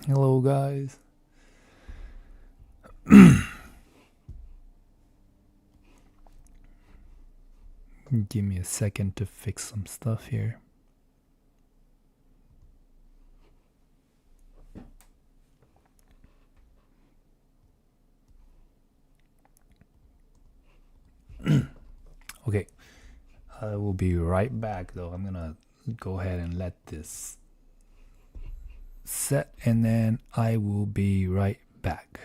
Hello, guys. Give me a second to fix some stuff here. Okay, I will be right back though. I'm gonna go ahead and let this set and then I will be right back.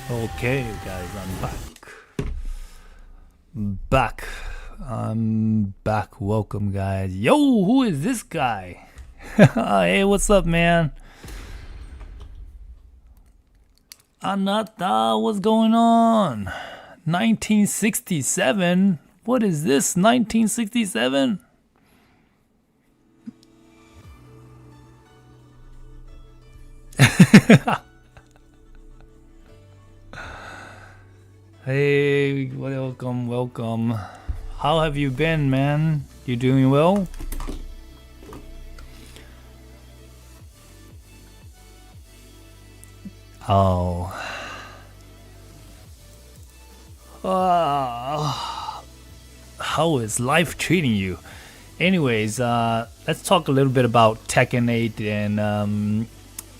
Okay, guys, I'm back. I'm back. Welcome, guys. Yo, who is this guy? Hey, what's up, man? Anata, what's going on? 1967? What is this? 1967? Hey, welcome. How have you been, man? You doing well? Oh. How is life treating you? Anyways, let's talk a little bit about Tekken 8 and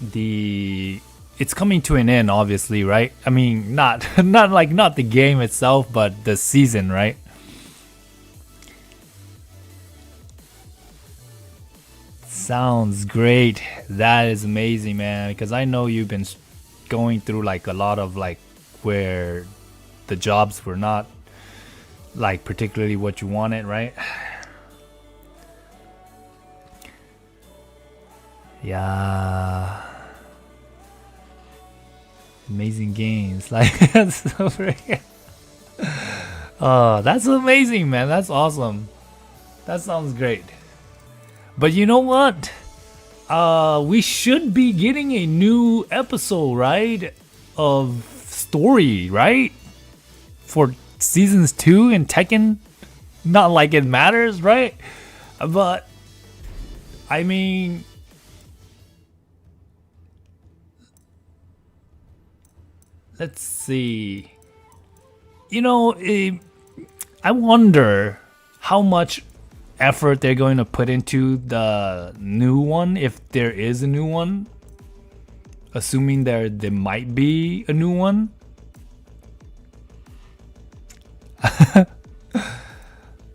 the it's coming to an end, obviously, right? I mean, not not the game itself, but the season, right? Sounds great. That is amazing, man. Because I know you've been going through like a lot of like where the jobs were not like particularly what you wanted, right? Yeah. Amazing games. Like that's so freaking. Oh, that's amazing, man. That's awesome. That sounds great. But you know what? We should be getting a new episode, right? Of story, right? For seasons 2 in Tekken. Not like it matters, right? But I mean, let's see. You know, I wonder how much effort they're going to put into the new one, if there is a new one. Assuming there might be a new one.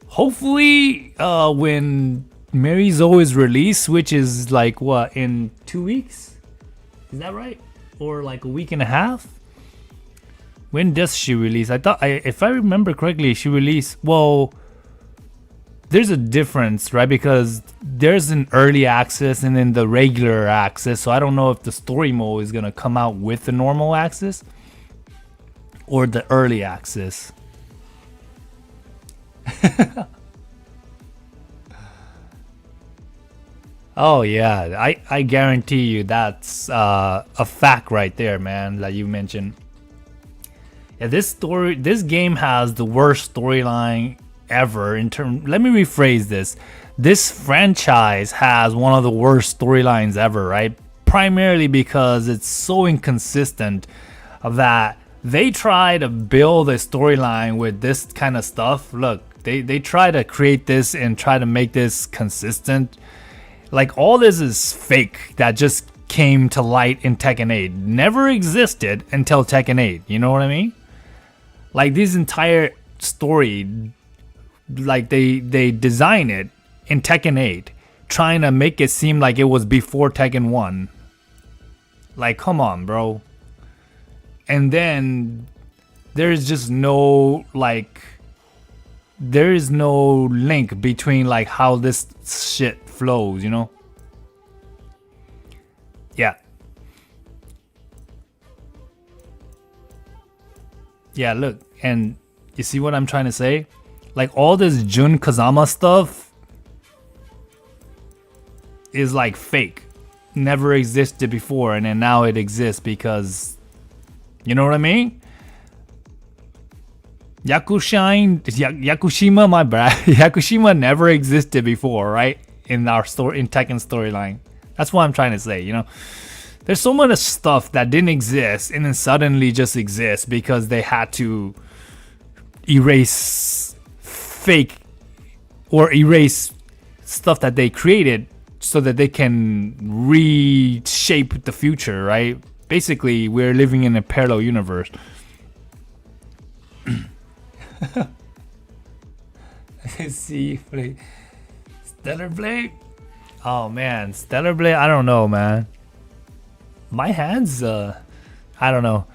Hopefully, when Mary Zoe is released, which is like what, in 2 weeks? Is that right? Or like a week and a half? When does she release? If I remember correctly, she released. Well, there's a difference, right? Because there's an early access and then the regular access. So I don't know if the story mode is gonna come out with the normal access or the early access. Oh yeah, I guarantee you that's a fact right there, man. That you mentioned. Yeah, this game has the worst storyline ever. Let me rephrase this. This franchise has one of the worst storylines ever, right? Primarily because it's so inconsistent that they try to build a storyline with this kind of stuff. Look, they try to create this and try to make this consistent. Like, all this is fake that just came to light in Tekken 8. Never existed until Tekken 8. You know what I mean? Like, this entire story, like they design it in Tekken 8, trying to make it seem like it was before Tekken 1. Like, come on, bro. And then there's just no, like, there is no link between like how this shit flows, you know? Yeah. Yeah, look, and you see what I'm trying to say? Like, all this Jun Kazama stuff is like fake. Never existed before, and then now it exists because, you know what I mean? Yakushima, my bad. Yakushima never existed before, right? In our story, in Tekken storyline. That's what I'm trying to say, you know? There's so much stuff that didn't exist and then suddenly just exists because they had to erase fake or erase stuff that they created so that they can reshape the future, right? Basically, we're living in a parallel universe. Let's see. Stellar Blade? Oh man, Stellar Blade, I don't know, man. My hands, I don't know.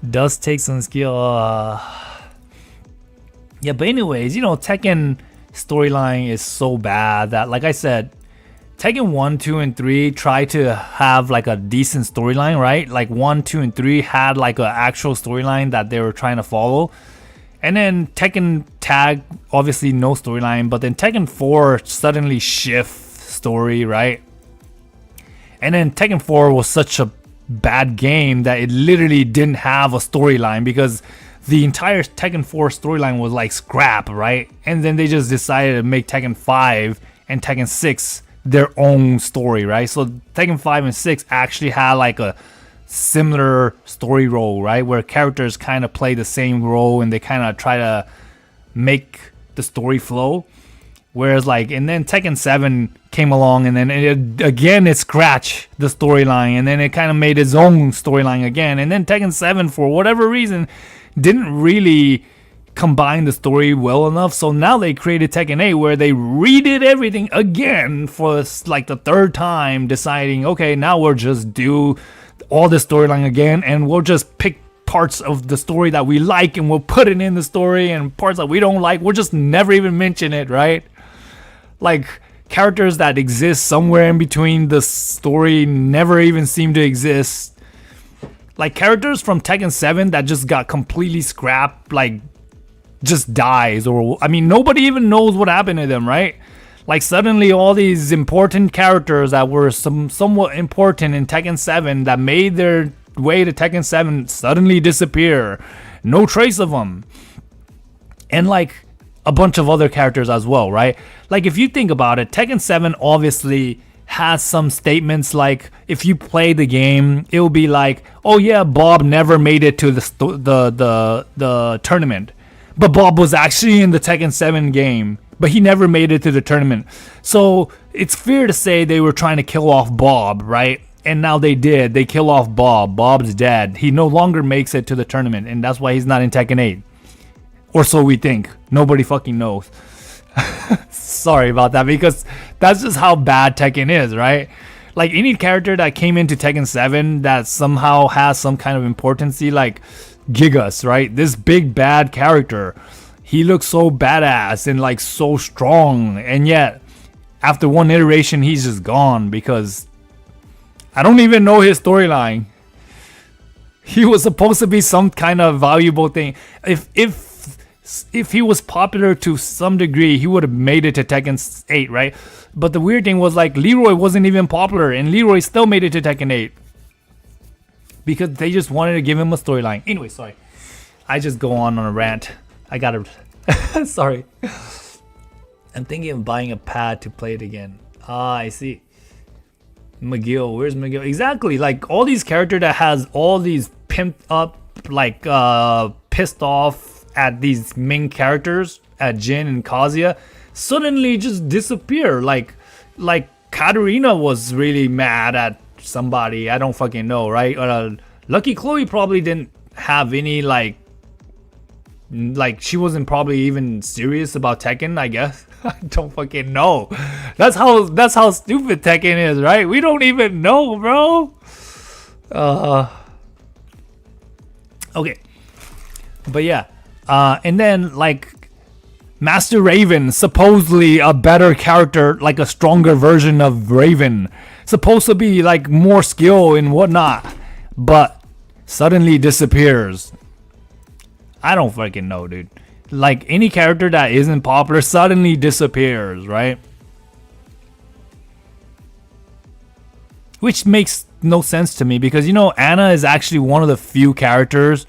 Does take some skill. Yeah, but anyways, you know, Tekken storyline is so bad that, like I said, Tekken 1, 2, and 3 try to have like a decent storyline, right? Like 1, 2, and 3 had like an actual storyline that they were trying to follow. And then Tekken Tag, obviously no storyline, but then Tekken 4 suddenly shift story, right? And then Tekken 4 was such a bad game that it literally didn't have a storyline because the entire Tekken 4 storyline was like scrap, right? And then they just decided to make Tekken 5 and Tekken 6 their own story, right? So Tekken 5 and 6 actually had like a similar story role, right? Where characters kind of play the same role and they kind of try to make the story flow. Whereas like, and then Tekken 7 came along and then it scratched the storyline and then it kind of made its own storyline again. And then Tekken 7, for whatever reason, didn't really combine the story well enough. So now they created Tekken 8 where they redid everything again for like the third time, deciding, okay, now we'll just do all the storyline again and we'll just pick parts of the story that we like and we'll put it in the story, and parts that we don't like, we'll just never even mention it, right? Like, characters that exist somewhere in between the story never even seem to exist. Like, characters from Tekken 7 that just got completely scrapped, like, just dies, or, I mean, nobody even knows what happened to them, right? Like, suddenly all these important characters that were somewhat important in Tekken 7 that made their way to Tekken 7 suddenly disappear. No trace of them. And, like, a bunch of other characters as well, right? Like, if you think about it, Tekken 7 obviously has some statements like, if you play the game, it will be like, oh yeah, Bob never made it to the tournament, but Bob was actually in the Tekken 7 game, but he never made it to the tournament. So it's fair to say they were trying to kill off Bob, right? And now they did. They kill off Bob. Bob's dead. He no longer makes it to the tournament, and that's why he's not in Tekken 8. Or so we think. Nobody fucking knows. Sorry about that, because that's just how bad Tekken is, right? Like any character that came into Tekken 7 that somehow has some kind of importance, like Gigas, right? This big bad character. He looks so badass and like so strong, and yet after one iteration he's just gone because I don't even know his storyline. He was supposed to be some kind of valuable thing. If he was popular to some degree, he would have made it to Tekken 8, right? But the weird thing was like Leroy wasn't even popular, and Leroy still made it to Tekken 8 because they just wanted to give him a storyline. Anyway, sorry, I just go on a rant. I gotta. Sorry. I'm thinking of buying a pad to play it again. Ah, I see. McGill, where's McGill? Exactly, like all these characters that has all these pimped up, like pissed off at these main characters, at Jin and Kazuya, suddenly just disappear. Like Katarina was really mad at somebody. I don't fucking know, right? Lucky Chloe probably didn't have any like she wasn't probably even serious about Tekken, I guess. I don't fucking know. That's how stupid Tekken is, right? We don't even know, bro. Okay. But yeah. And then like Master Raven, supposedly a better character, like a stronger version of Raven, supposed to be like more skill and whatnot, but suddenly disappears. I don't fucking know, dude. Like any character that isn't popular suddenly disappears, right? Which makes no sense to me because, you know, Anna is actually one of the few characters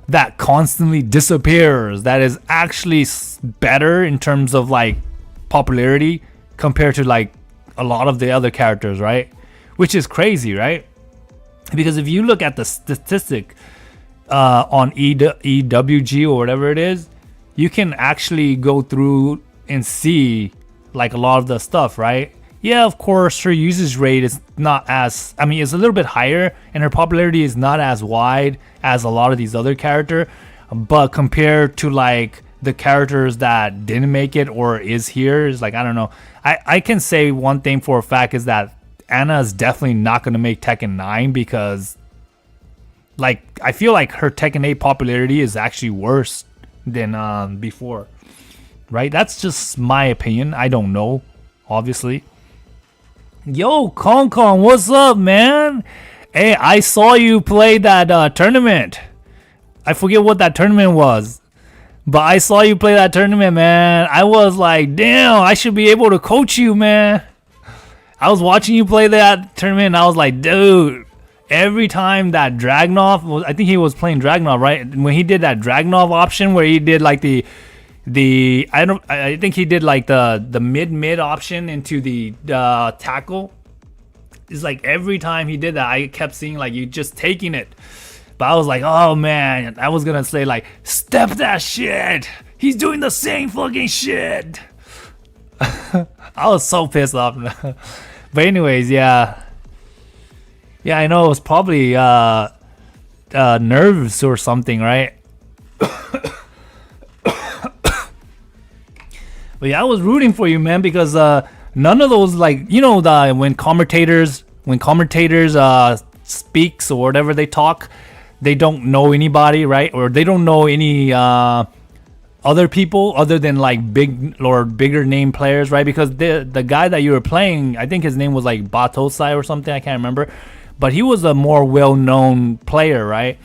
that constantly disappears, that is actually better in terms of like popularity compared to like a lot of the other characters, right? Which is crazy, right? Because if you look at the statistic on EWG or whatever it is, you can actually go through and see like a lot of the stuff, right? Yeah, of course, her usage rate is not as, I mean, it's a little bit higher, and her popularity is not as wide as a lot of these other characters. But compared to like the characters that didn't make it or is here, is like, I don't know. I can say one thing for a fact is that Anna is definitely not going to make Tekken 9 because like I feel like her Tekken 8 popularity is actually worse than before, right? That's just my opinion. I don't know, obviously. Yo, Kong Kong, what's up, man? Hey, I saw you play that tournament. I forget what that tournament was, but I saw you play that tournament, man. I was like, damn, I should be able to coach you, man. I was watching you play that tournament, and I was like, dude, every time that Dragunov, I think he was playing Dragunov, right? When he did that Dragunov option where he did like I think he did like the mid option into the tackle. It's like every time he did that, I kept seeing like you just taking it. But I was like, oh man, I was gonna say like, step that shit. He's doing the same fucking shit. I was so pissed off. But anyways, yeah, I know it was probably nerves or something, right? But yeah, I was rooting for you, man, because none of those, like, you know, when commentators speaks or whatever they talk, they don't know anybody, right? Or they don't know any other people other than like big or bigger name players, right? Because the guy that you were playing, I think his name was like Batosai or something, I can't remember, but he was a more well-known player, right?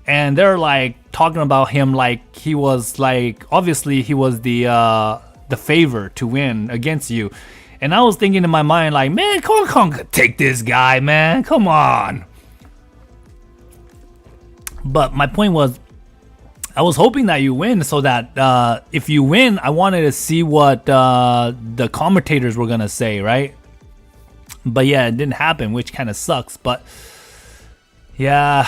And they're like talking about him like he was like, obviously he was the favor to win against you. And I was thinking in my mind like, man, Kong Kong could take this guy, man, come on. But my point was, I was hoping that you win so that if you win, I wanted to see what the commentators were gonna say, right? But yeah, it didn't happen, which kind of sucks. But yeah.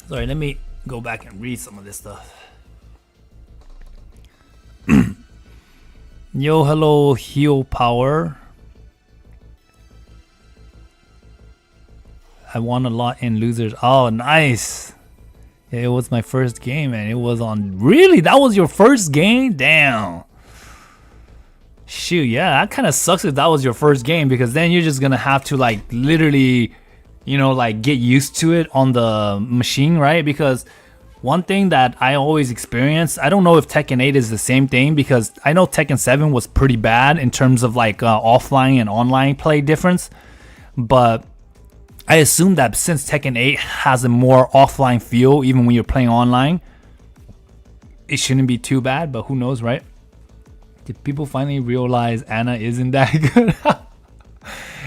Sorry, let me go back and read some of this stuff. Yo, hello, Heal Power. I won a lot in losers. Oh, nice. It was my first game, and it was on. Really? That was your first game? Damn. Shoot, yeah, that kind of sucks if that was your first game, because then you're just gonna have to like literally, like get used to it on the machine, right? Because one thing that I always experience, I don't know if Tekken 8 is the same thing, because I know Tekken 7 was pretty bad in terms of like offline and online play difference, but I assume that since Tekken 8 has a more offline feel, even when you're playing online, it shouldn't be too bad, but who knows, right? Did people finally realize Anna isn't that good?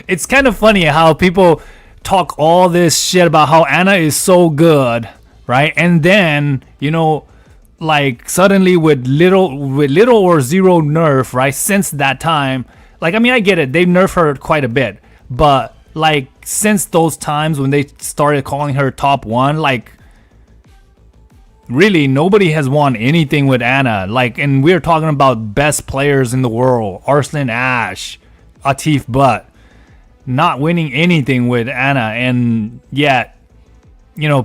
It's kind of funny how people talk all this shit about how Anna is so good, right? And then, like suddenly with little or zero nerf, right? Since that time, like, I mean, I get it. They nerfed her quite a bit, but like since those times when they started calling her top 1, like really nobody has won anything with Anna. Like, and we're talking about best players in the world, Arslan Ash, Atif Butt, not winning anything with Anna. And yet,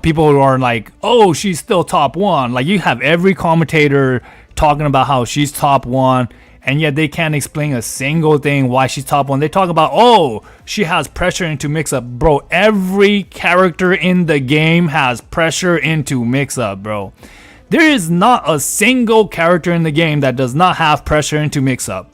people are like, oh, she's still top 1. Like, you have every commentator talking about how she's top 1, and yet they can't explain a single thing why she's top 1. They talk about, oh, she has pressure into mix-up. Bro, every character in the game has pressure into mix-up, bro. There is not a single character in the game that does not have pressure into mix-up.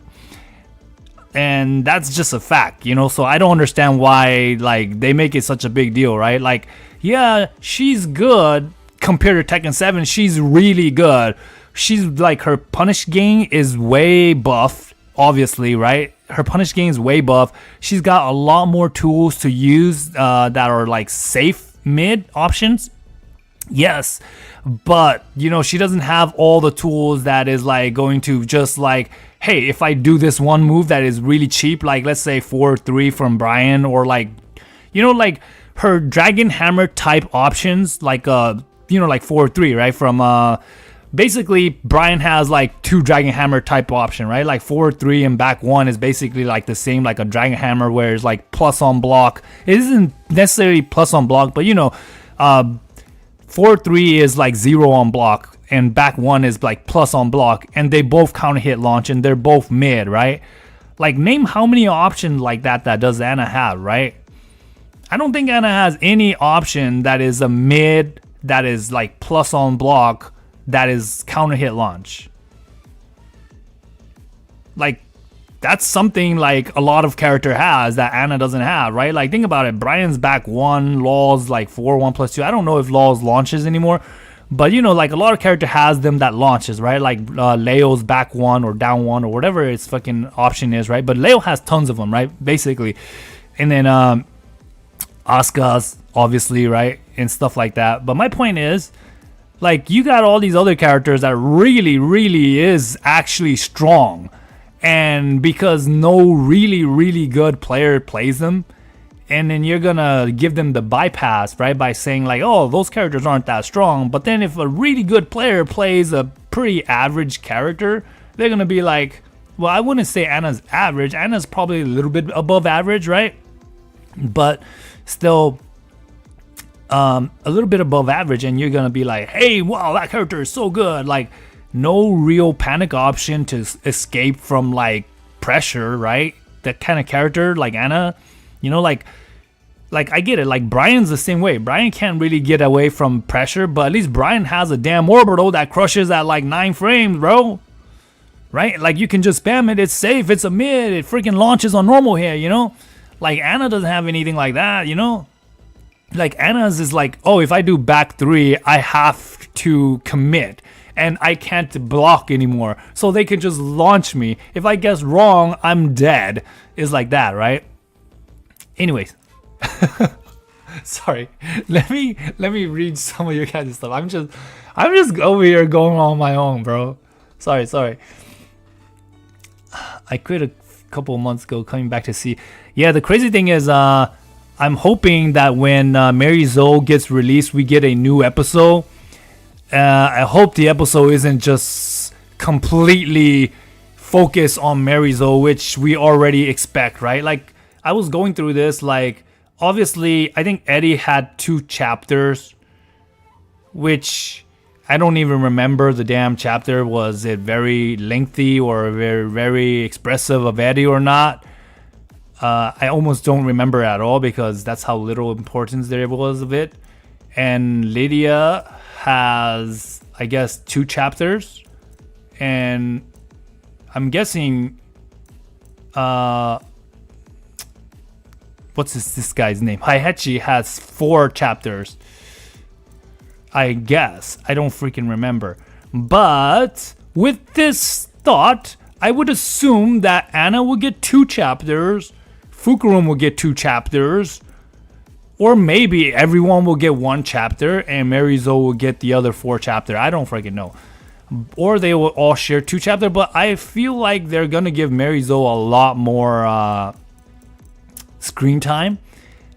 And that's just a fact, so I don't understand why like they make it such a big deal, right? Like, yeah, she's good compared to Tekken 7. She's really good. She's like, her punish gain is way buff, obviously, right? Her punish gain is way buff. She's got a lot more tools to use that are like safe mid options. Yes, but she doesn't have all the tools that is like going to just like, hey, if I do this one move that is really cheap, like let's say 4-3 from Brian, or like, like her Dragon Hammer type options, like like 4-3, right? From basically Brian has like 2 Dragon Hammer type option, right? Like 4-3 and back 1 is basically like the same, like a Dragon Hammer, where it's like plus on block. It isn't necessarily plus on block, but 4-3 is like 0 on block, and back 1 is like plus on block, and they both counter hit launch, and they're both mid, right? Like, name how many options like that does Anna have, right? I don't think Anna has any option that is a mid that is like plus on block that is counter hit launch. Like, that's something like a lot of character has that Anna doesn't have, right? Like, think about it. Brian's back 1, Law's like 4-1+2. I don't know if Law's launches anymore, but like a lot of character has them that launches, right? Like Leo's back 1 or down 1 or whatever its fucking option is, right? But Leo has tons of them, right? Basically. And then Asuka's obviously, right? And stuff like that. But my point is, like, you got all these other characters that really, really is actually strong. And because no really, really good player plays them, and then you're gonna give them the bypass, right? By saying like, oh, those characters aren't that strong. But then if a really good player plays a pretty average character, they're gonna be like, well, I wouldn't say Anna's average. Anna's probably a little bit above average, right? But still a little bit above average, and you're gonna be like, hey, wow, that character is so good. Like, no real panic option to escape from like pressure, right? That kind of character like Anna, like I get it. Like, Brian's the same way. Brian can't really get away from pressure, but at least Brian has a damn orbital that crushes at like 9 frames, bro. Right? Like, you can just spam it. It's safe. It's a mid. It freaking launches on normal here, Like, Anna doesn't have anything like that, Like, Anna's is like, oh, if I do back 3, I have to commit. And I can't block anymore. So they can just launch me. If I guess wrong, I'm dead. It's like that, right? Anyways. Sorry. Let me read some of your guys' stuff. I'm just over here going on my own, bro. Sorry. I quit a couple of months ago, coming back to see. Yeah, the crazy thing is, I'm hoping that when Mary Zoe gets released, we get a new episode. I hope the episode isn't just completely focused on Mary Zoe, which we already expect, right? Like, I was going through this, like, obviously, I think Eddie had 2 chapters which I don't even remember the damn chapter. Was it very lengthy or very, very expressive of Eddie or not? I almost don't remember at all because that's how little importance there was of it. And Lydia has, I guess, 2 chapters. And I'm guessing, what's this guy's name? Heihachi has 4 chapters. I guess. I don't freaking remember. But with this thought, I would assume that Anna will get 2 chapters, Fukurum will get 2 chapters, or maybe everyone will get 1 chapter and Marizo will get the other 4 chapters. I don't freaking know. Or they will all share 2 chapters, but I feel like they're gonna give Marizo a lot more screen time.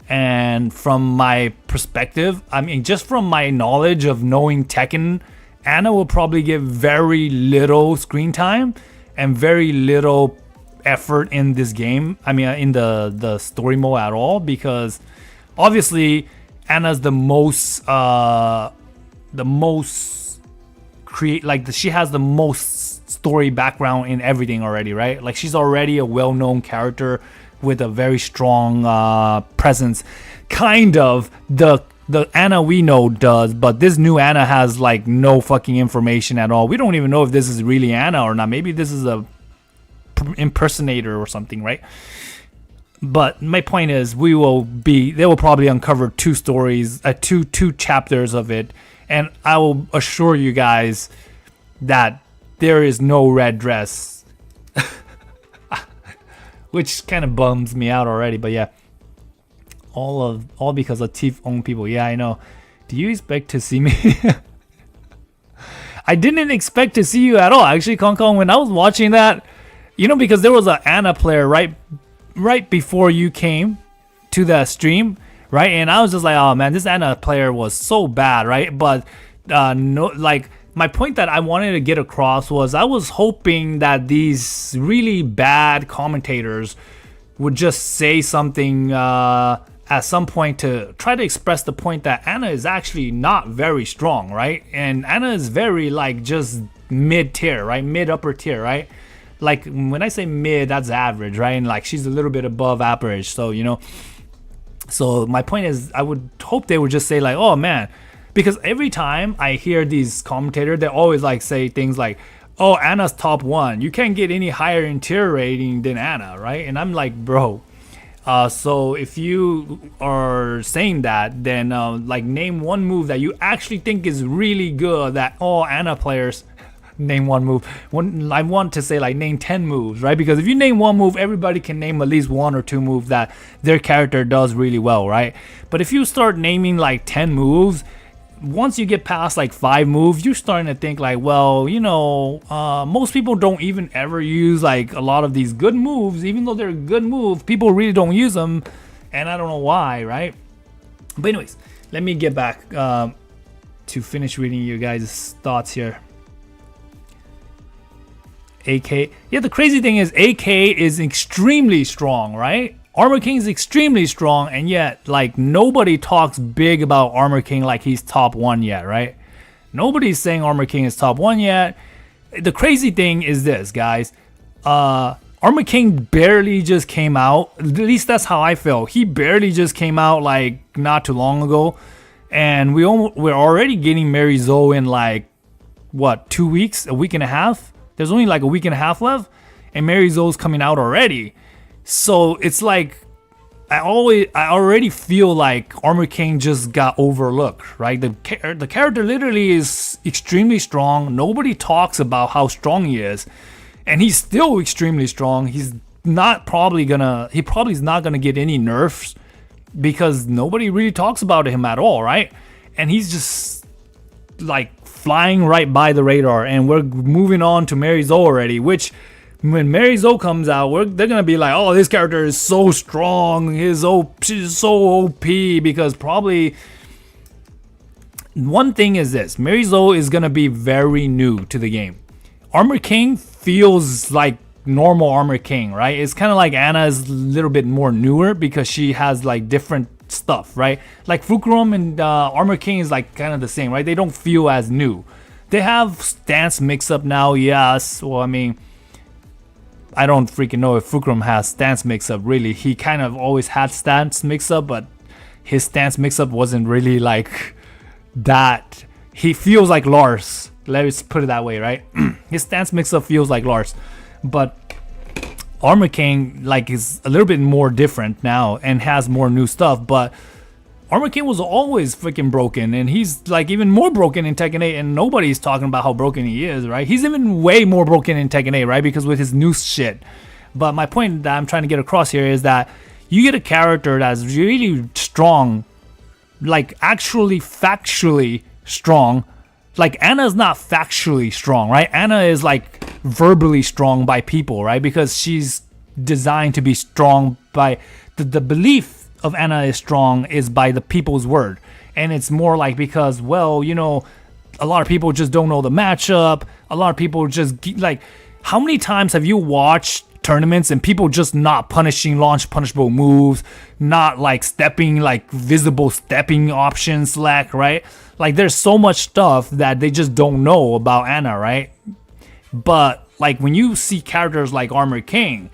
And from my perspective, I mean, just from my knowledge of knowing Tekken, Anna will probably get very little screen time and very little effort in this game. I mean, in the story mode at all, because obviously Anna's the most she has the most story background in everything already, right? Like, she's already a well-known character with a very strong presence. Kind of the Anna we know does, but this new Anna has like no fucking information at all. We don't even know if this is really Anna or not. Maybe this is a impersonator or something, right? But my point is, they will probably uncover 2 stories, two chapters of it, and I will assure you guys that there is no red dress. Which kind of bums me out already, but yeah. All because of Thief-owned people. Yeah, I know. Do you expect to see me? I didn't expect to see you at all. Actually, Kong Kong, when I was watching that, because there was an Anna player right before you came to the stream, right? And I was just like, oh man, this Anna player was so bad, right? But no, like, my point that I wanted to get across was I was hoping that these really bad commentators would just say something at some point to try to express the point that Anna is actually not very strong, right? And Anna is very, like, just mid-tier, right? Mid-upper tier, right? Like, when I say mid, that's average, right? And, like, she's a little bit above average, so, So my point is, I would hope they would just say, like, oh, man. Because every time I hear these commentators, they always like say things like, oh, Anna's top 1. You can't get any higher in tier rating than Anna, right? And I'm like, bro. So if you are saying that, then like, name 1 move that you actually think is really good that all Anna players name 1 move. I want to say, like, name 10 moves, right? Because if you name 1 move, everybody can name at least 1 or 2 moves that their character does really well, right? But if you start naming like 10 moves, once you get past like 5 moves, you're starting to think like, well, most people don't even ever use like a lot of these good moves. Even though they're good moves, people really don't use them, and I don't know why, right? But anyways, let me get back to finish reading you guys' thoughts here. AK, yeah, the crazy thing is AK is extremely strong, right? Armor King is extremely strong, and yet, like, nobody talks big about Armor King like he's top 1 yet, right? Nobody's saying Armor King is top 1 yet. The crazy thing is this, guys. Armor King barely just came out. At least that's how I feel. He barely just came out, like, not too long ago. And we're already getting Mary Zoe in, like, what, 2 weeks? A week and a half? There's only, like, a week and a half left. And Mary Zoe's coming out already. So it's like, I already feel like Armor King just got overlooked, right? The character literally is extremely strong. Nobody talks about how strong he is, and he's still extremely strong. He's probably is not gonna get any nerfs because nobody really talks about him at all, right? And he's just like flying right by the radar, and we're moving on to Mary Zoe already, which, when Mary Zoe comes out, they're gonna be like, oh, this character is so strong, she's so OP, because probably one thing is this: Mary Zoe is gonna be very new to the game. Armor King feels like normal Armor King, right? It's kind of like Anna is a little bit more newer because she has like different stuff, right? Like Fulcrum and Armor King is like kind of the same, right? They don't feel as new. They have stance mix-up now, yes. Well, I mean, I don't freaking know if Fulcrum has stance mix-up, really. He kind of always had stance mix-up, but his stance mix-up wasn't really like that. He feels like Lars. Let's put it that way, right? His stance mix-up feels like Lars. But Armor King like is a little bit more different now and has more new stuff, but Armor King was always freaking broken, and he's like even more broken in Tekken 8, and nobody's talking about how broken he is, right? He's even way more broken in Tekken 8, right? Because with his new shit. But my point that I'm trying to get across here is that you get a character that's really strong, like actually factually strong. Like Anna's not factually strong, right? Anna is like verbally strong by people, right? Because she's designed to be strong by the belief of Anna is strong is by the people's word. And it's more like because, well, you know, a lot of people just don't know the matchup. A lot of people just like, how many times have you watched tournaments and people just not punishing launch punishable moves, not like stepping, like visible stepping options slack, right? Like there's so much stuff that they just don't know about Anna, right? But like when you see characters like Armor King,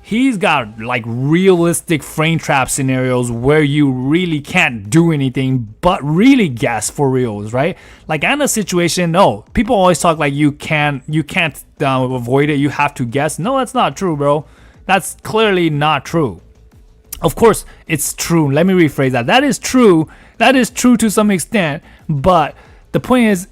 he's got like realistic frame trap scenarios where you really can't do anything but really guess for reals, right? Like Anna's situation, no. People always talk like you can't avoid it, you have to guess. No, that's not true, bro. That's clearly not true. Of course, it's true. Let me rephrase that. That is true. That is true to some extent. But the point is,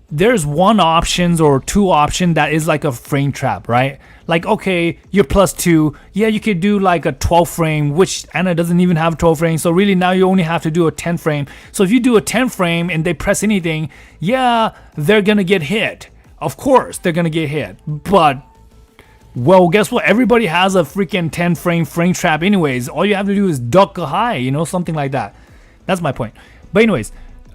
there's one options or two option that is like a frame trap, right? Like, okay, you're +2. Yeah, you could do like a 12 frame, which Anna doesn't even have a 12 frame. So really now you only have to do a 10 frame. So if you do a 10 frame and they press anything, yeah, they're going to get hit. Of course, they're going to get hit. But, well, guess what? Everybody has a freaking 10 frame trap anyways. All you have to do is duck high, you know, something like that. That's my point. But anyways,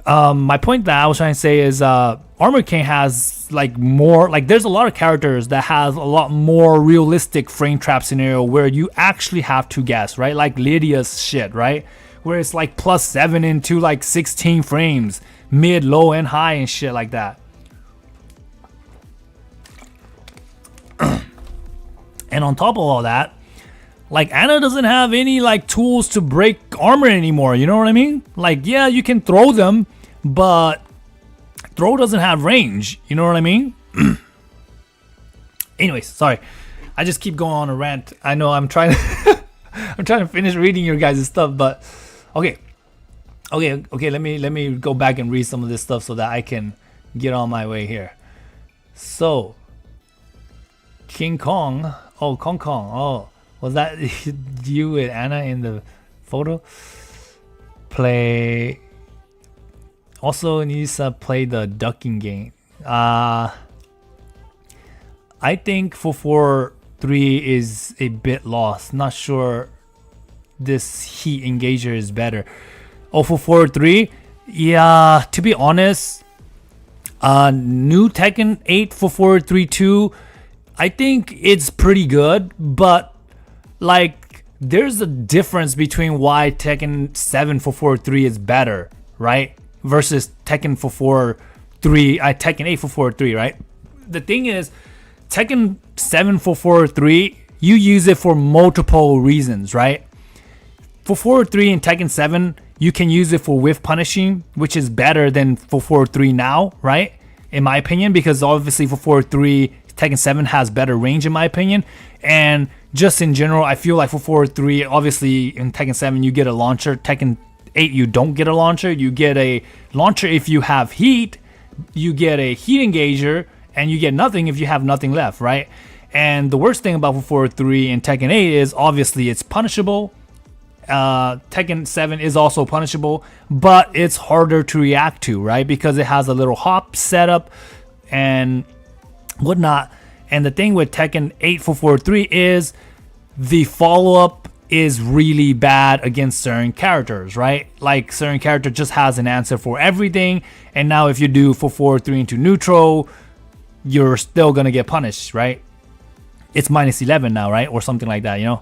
my point that I was trying to say is Armor King has like more, like there's a lot of characters that has a lot more realistic frame trap scenario where you actually have to guess, right? Like Lydia's shit, right? Where it's like +7 into like 16 frames, mid, low, and high and shit like that. And on top of all that, like Anna doesn't have any like tools to break armor anymore, you know what I mean? Like, yeah, you can throw them, but throw doesn't have range, you know what I mean? Anyways, sorry. I just keep going on a rant. I know I'm trying to I'm trying to finish reading your guys' stuff, but okay, let me go back and read some of this stuff so that I can get on my way here. So King Kong, Kong, was that you with Anna in the photo? Play. Also, Nijisa played the ducking game. I think 443 is a bit lost. Not sure this heat engager is better. 443? Yeah, to be honest, new Tekken 8 4432, I think it's pretty good, but like there's a difference between why Tekken 7 443 is better, right? Versus Tekken 443, Tekken 8 443, right? The thing is, Tekken 7 443, you use it for multiple reasons, right? 443 and Tekken 7, you can use it for whiff punishing, which is better than 443 now, right? In my opinion, because obviously 443 Tekken 7 has better range in my opinion, and just in general, I feel like 443, obviously in Tekken 7 you get a launcher, Tekken 8 you don't get a launcher, you get a launcher if you have heat, you get a heat engager, and you get nothing if you have nothing left, right? And the worst thing about 443 and Tekken 8 is obviously it's punishable. Tekken 7 is also punishable, but it's harder to react to, right? Because it has a little hop setup and whatnot. And the thing with Tekken 8 443 is the follow-up is really bad against certain characters, right? Like certain character just has an answer for everything, and now if you do 443 into neutral, you're still gonna get punished, right? It's -11 now, right? Or something like that, you know?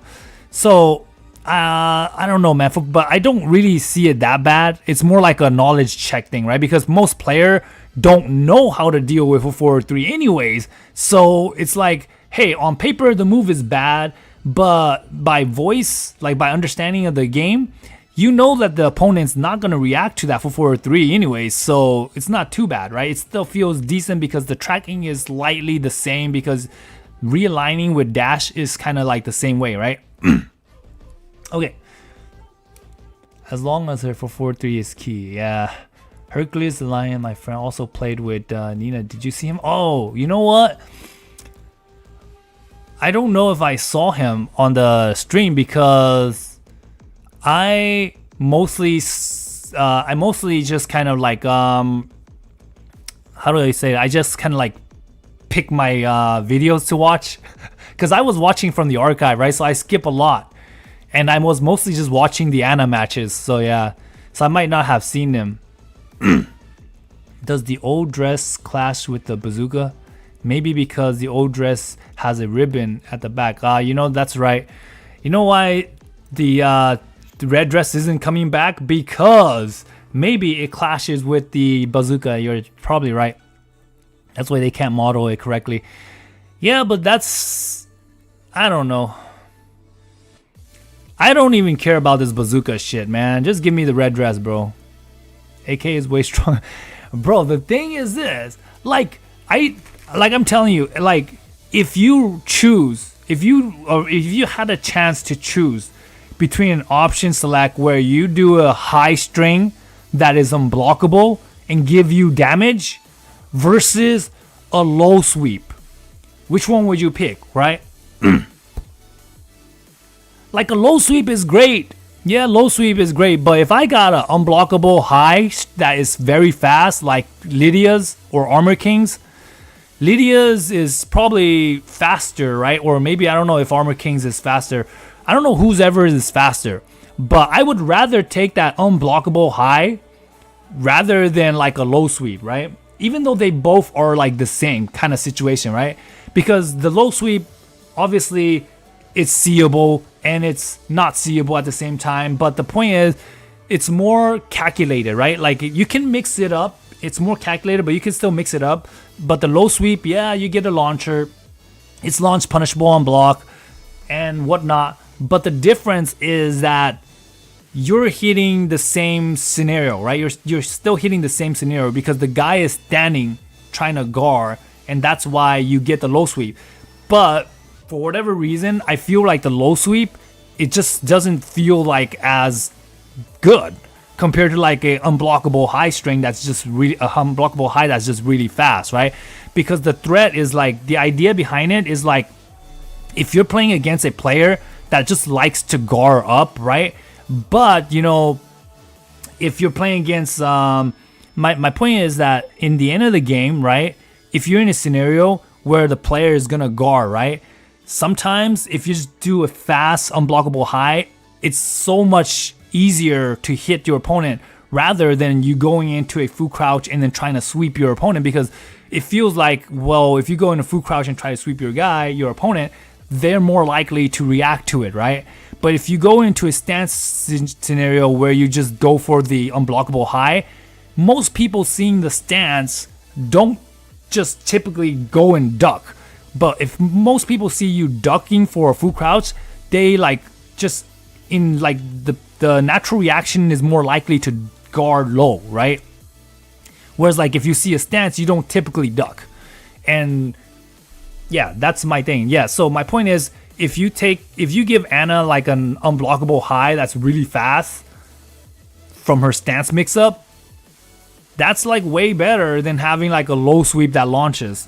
So I don't know, man, but I don't really see it that bad. It's more like a knowledge check thing, right? Because most player don't know how to deal with a 4-3 anyways. So it's like, hey, on paper the move is bad, but by voice, like by understanding of the game, you know that the opponent's not going to react to that 4-3 anyways, so it's not too bad, right? It still feels decent because the tracking is slightly the same, because realigning with dash is kind of like the same way, right? Okay. As long as her 4-3 is key, yeah. Hercules the Lion, my friend, also played with Nina. Did you see him? Oh, you know what? I don't know if I saw him on the stream because I mostly just kind of like how do I say it? I just kind of like pick my videos to watch because I was watching from the archive, right? So I skip a lot, and I was mostly just watching the Anna matches. So yeah, so I might not have seen them. Does the old dress clash with the bazooka? Maybe because the old dress has a ribbon at the back. You know, that's right. You know why the red dress isn't coming back? Because maybe it clashes with the bazooka. You're probably right. That's why they can't model it correctly. Yeah, but that's... I don't know. I don't even care about this bazooka shit, man. Just give me the red dress, bro. AK is way strong. Bro, the thing is this. Like I'm telling you, like, if you had a chance to choose between an option select where you do a high string that is unblockable and give you damage versus a low sweep, which one would you pick, right? Like, a low sweep is great. Yeah, low sweep is great, but if I got an unblockable high that is very fast, like Lydia's or Armor King's, Lydia's is probably faster, right? Or maybe, I don't know if Armor King's is faster. I don't know whose ever is faster, but I would rather take that unblockable high rather than like a low sweep, right? Even though they both are like the same kind of situation, right? Because the low sweep, obviously, it's seeable and it's not seeable at the same time. But the point is, it's more calculated, right? Like, you can mix it up. It's more calculated, but you can still mix it up. But the low sweep, yeah, you get a launcher. It's launch punishable on block and whatnot. But the difference is that you're hitting the same scenario, right? You're still hitting the same scenario because the guy is standing trying to guard, and that's why you get the low sweep. But for whatever reason, I feel like the low sweep, it just doesn't feel like as good compared to like a unblockable high string that's just really really fast, right? Because the threat is like, the idea behind it is like, if you're playing against a player that just likes to guard up, right? But, you know, if you're playing against my point is that in the end of the game, right, if you're in a scenario where the player is gonna guard, right, sometimes if you just do a fast unblockable high, it's so much easier to hit your opponent rather than you going into a full crouch and then trying to sweep your opponent, because it feels like, well, if you go into full crouch and try to sweep your opponent, they're more likely to react to it, right? But if you go into a stance scenario where you just go for the unblockable high, most people seeing the stance don't just typically go and duck. But if most people see you ducking for a full crouch, they like just in like the natural reaction is more likely to guard low, right? Whereas like if you see a stance, you don't typically duck. And yeah, that's my thing. Yeah, so my point is, if you give Anna like an unblockable high that's really fast from her stance mix up, that's like way better than having like a low sweep that launches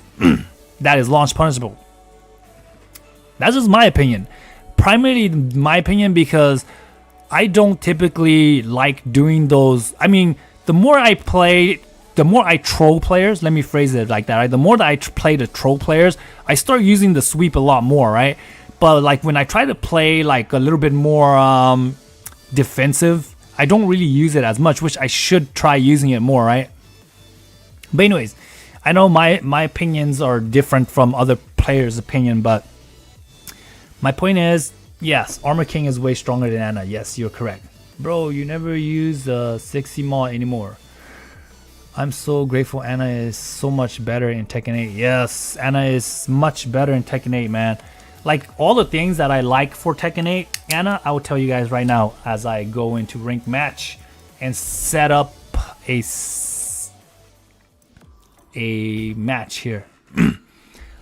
that is launch punishable. That's just my opinion. Primarily my opinion, because I don't typically like doing those. I mean, the more I troll players, let me phrase it like that, right? The more that I play the troll players, I start using the sweep a lot more, right? But like when I try to play like a little bit more defensive, I don't really use it as much, which I should try using it more, right? But anyways, I know my opinions are different from other players' opinion, but my point is, Yes, Armor King is way stronger than Ana. Yes, you're correct. Bro, you never use the 60 mod anymore. I'm so grateful Ana is so much better in Tekken 8. Yes, Ana is much better in Tekken 8, man. Like, all the things that I like for Tekken 8, Ana, I will tell you guys right now as I go into ranked match and set up a match here.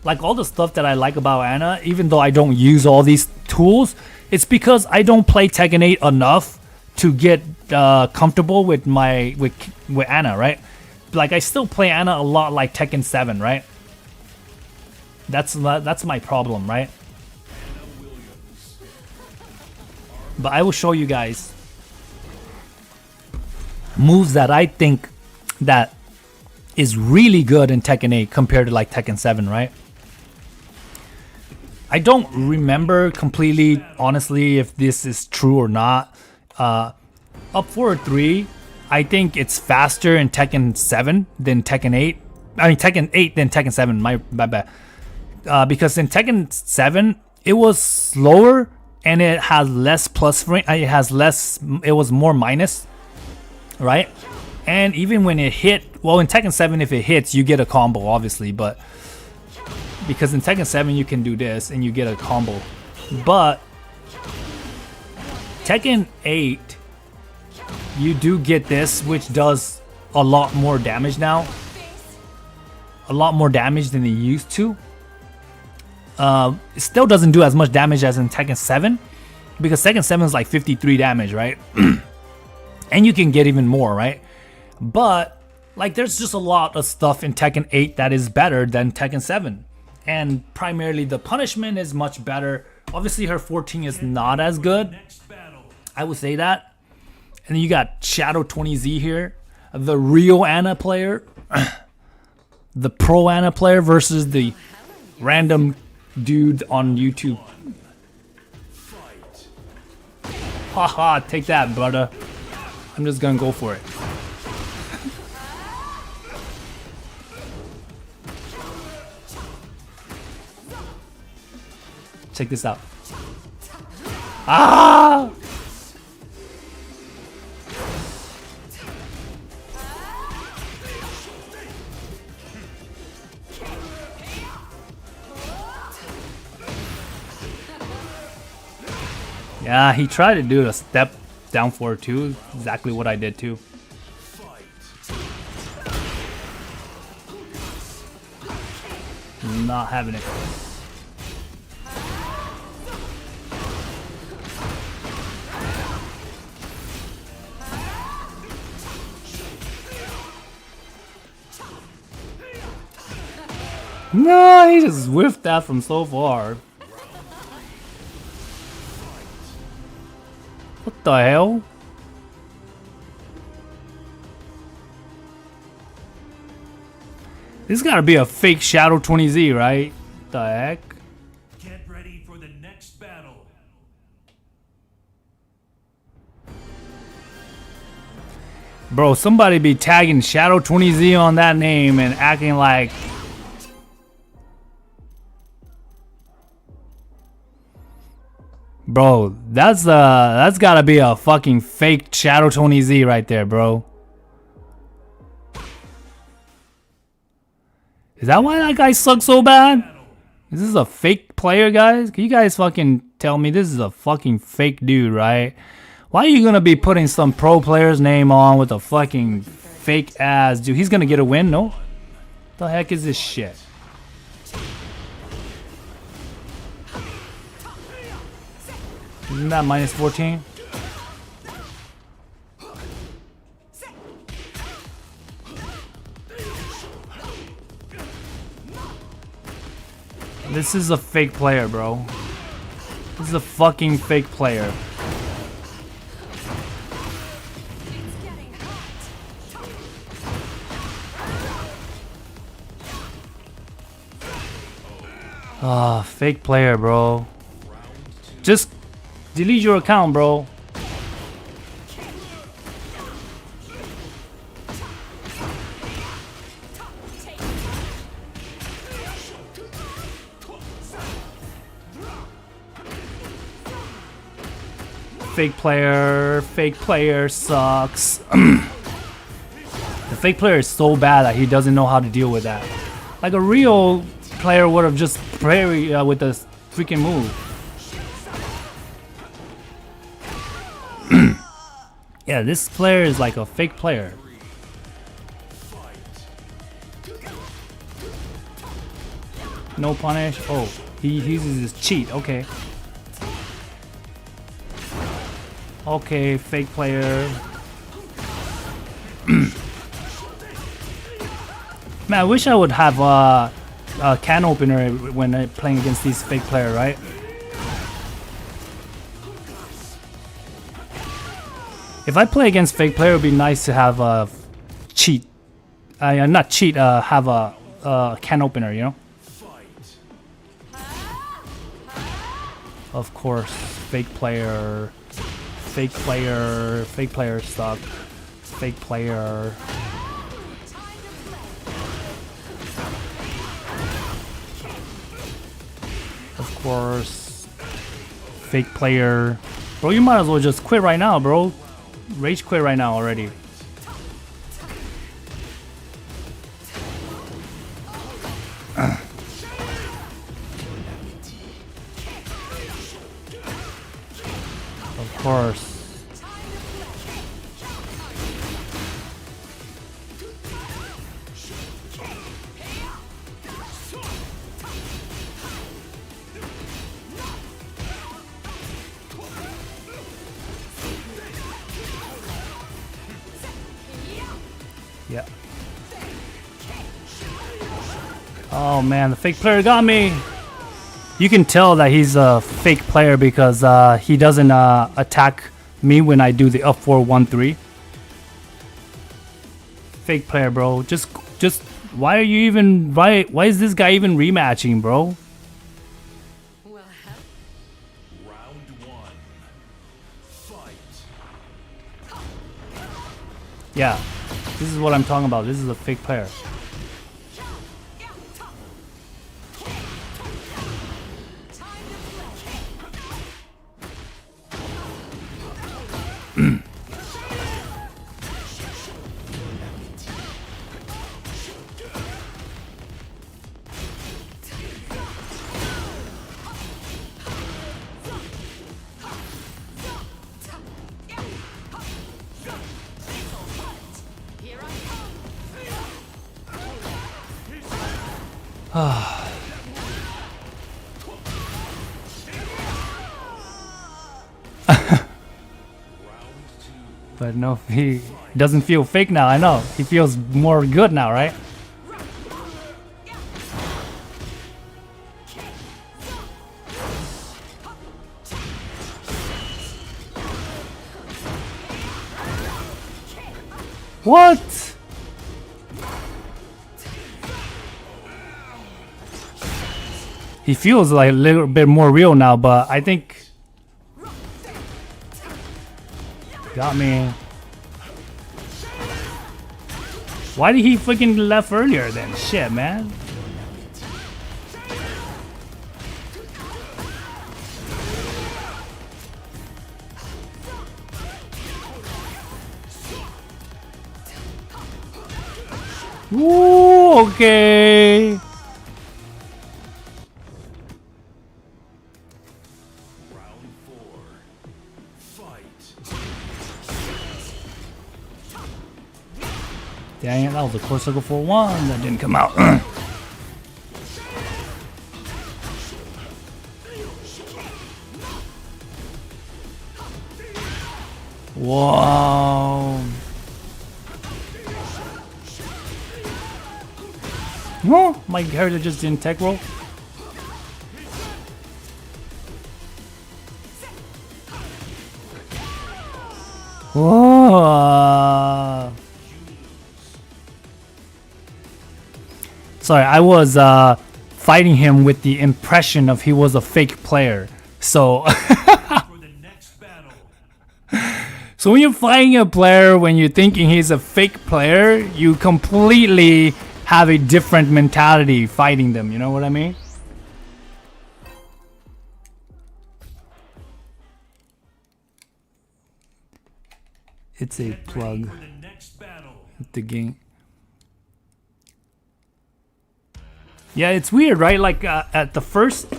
Like, all the stuff that I like about Ana, even though I don't use all these tools, it's because I don't play Tekken 8 enough to get comfortable with with Ana, right? Like, I still play Ana a lot like Tekken 7, right? That's my problem, right? But I will show you guys moves that I think that is really good in Tekken 8 compared to like Tekken 7, right? I don't remember completely, honestly, if this is true or not. Up 4-3, I think it's faster in Tekken 7 than Tekken 8. I mean, Tekken 8 than Tekken 7, my bad. Because in Tekken 7, it was slower and it has less plus frame. It was more minus, right? And even when it hit, well, in Tekken 7, if it hits, you get a combo, obviously, but because in Tekken 7 you can do this and you get a combo. But Tekken 8, you do get this, which does a lot more damage now. A lot more damage than it used to. It still doesn't do as much damage as in Tekken 7, because Tekken 7 is like 53 damage, right? And you can get even more, right? But like, there's just a lot of stuff in Tekken 8 that is better than Tekken 7. And primarily the punishment is much better. Obviously her 14 is not as good, I would say that. And then you got Shadow 20Z here, the real Ana player, the pro Ana player versus the random dude on YouTube. Haha, take that, brother. I'm just gonna go for it. Check this out. Ah! Yeah, he tried to do a step down forward too. Exactly what I did too. Not having it. No, he just whiffed that from so far. What the hell? This gotta be a fake Shadow 20Z, right? What the heck? Get ready for the next battle. Bro, somebody be tagging Shadow 20Z on that name and acting like... Bro, that's gotta be a fucking fake Shadow 20Z right there, bro. Is that why that guy sucks so bad? Is this a fake player, guys? Can you guys fucking tell me this is a fucking fake dude, right? Why are you gonna be putting some pro player's name on with a fucking fake ass dude? He's gonna get a win, no? What the heck is this shit? Isn't that minus 14? This is a fake player, bro. This is a fucking fake player. Ah, fake player, bro. Just delete your account, bro. Fake player sucks. The fake player is so bad that he doesn't know how to deal with that. Like a real player would have just parried with a freaking move. Yeah, this player is like a fake player. No punish. Oh, he uses his cheat. Okay. Okay, fake player. Man, I wish I would have a can opener when I'm playing against these fake player, right? If I play against fake player, it would be nice to have a cheat. Not cheat. Have a can opener, you know. Of course, fake player suck. Fake player. Of course, fake player. Bro, you might as well just quit right now, bro. Rage quit right now already. Of course. Yeah. Oh man, the fake player got me. You can tell that he's a fake player because he doesn't attack me when I do the up 4-1-3. Fake player, bro. Just why are you even why is this guy even rematching, bro? Round one. Fight. Yeah. This is what I'm talking about. This is a fake player. But no, he doesn't feel fake now. I know. He feels more good now, right? What? He feels like a little bit more real now, but I think got me. Why did he freaking left earlier then? Shit, man. Ooh, okay. Round four. Fight. Dang it, that was a close circle for one. That didn't come out. Whoa. Huh? My character just didn't tech roll. Whoa. Sorry, I was fighting him with the impression of he was a fake player. So For the next battle. so when you're fighting a player when you're thinking he's a fake player, you completely have a different mentality fighting them, you know what I mean? It's a Get plug. ready for the next battle. The game. Yeah, it's weird, right? Like at the first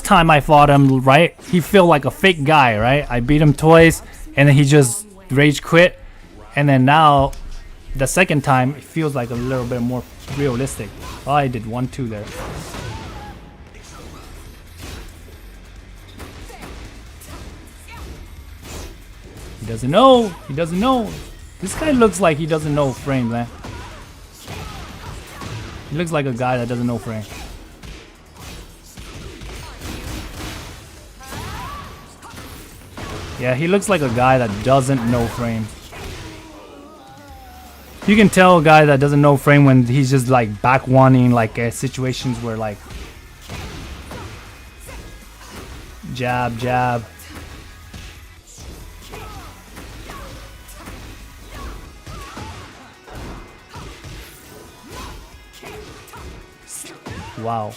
time I fought him, right? He felt like a fake guy, right? I beat him twice, and then he just rage quit, and then now, the second time, it feels like a little bit more realistic. Oh, I did 1-2 there. He doesn't know. He doesn't know. This guy looks like he doesn't know frame, man. He looks like a guy that doesn't know frame. Yeah, he looks like a guy that doesn't know frame. You can tell a guy that doesn't know frame when he's just like back wanting like situations where like jab, jab. Wow.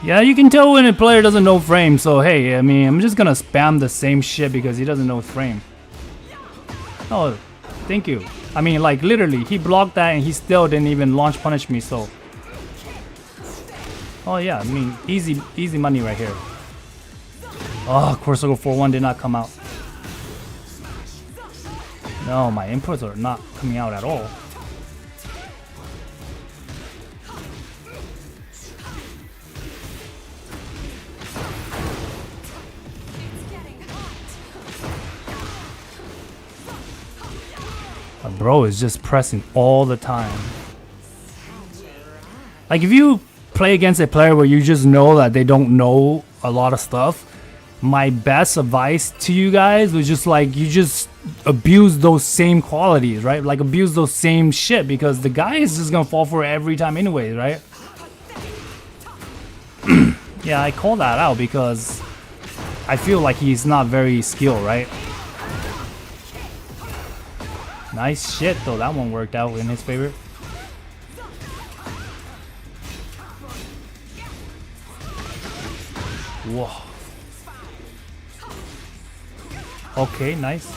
Yeah, you can tell when a player doesn't know frame, so hey, I mean, I'm just gonna spam the same shit because he doesn't know frame. Oh, thank you. I mean, like, literally, he blocked that and he still didn't even launch punish me, so... Oh yeah, I mean, easy money right here. Oh, Core Circle 4-1 did not come out. No, my inputs are not coming out at all. Bro is just pressing all the time. Like if you play against a player where you just know that they don't know a lot of stuff, my best advice to you guys was just like you just abuse those same qualities, right? Like abuse those same shit because the guy is just gonna fall for it every time anyway, right? Yeah, I call that out because I feel like he's not very skilled, right? Nice shit though, that one worked out in his favor. Whoa. Okay, nice.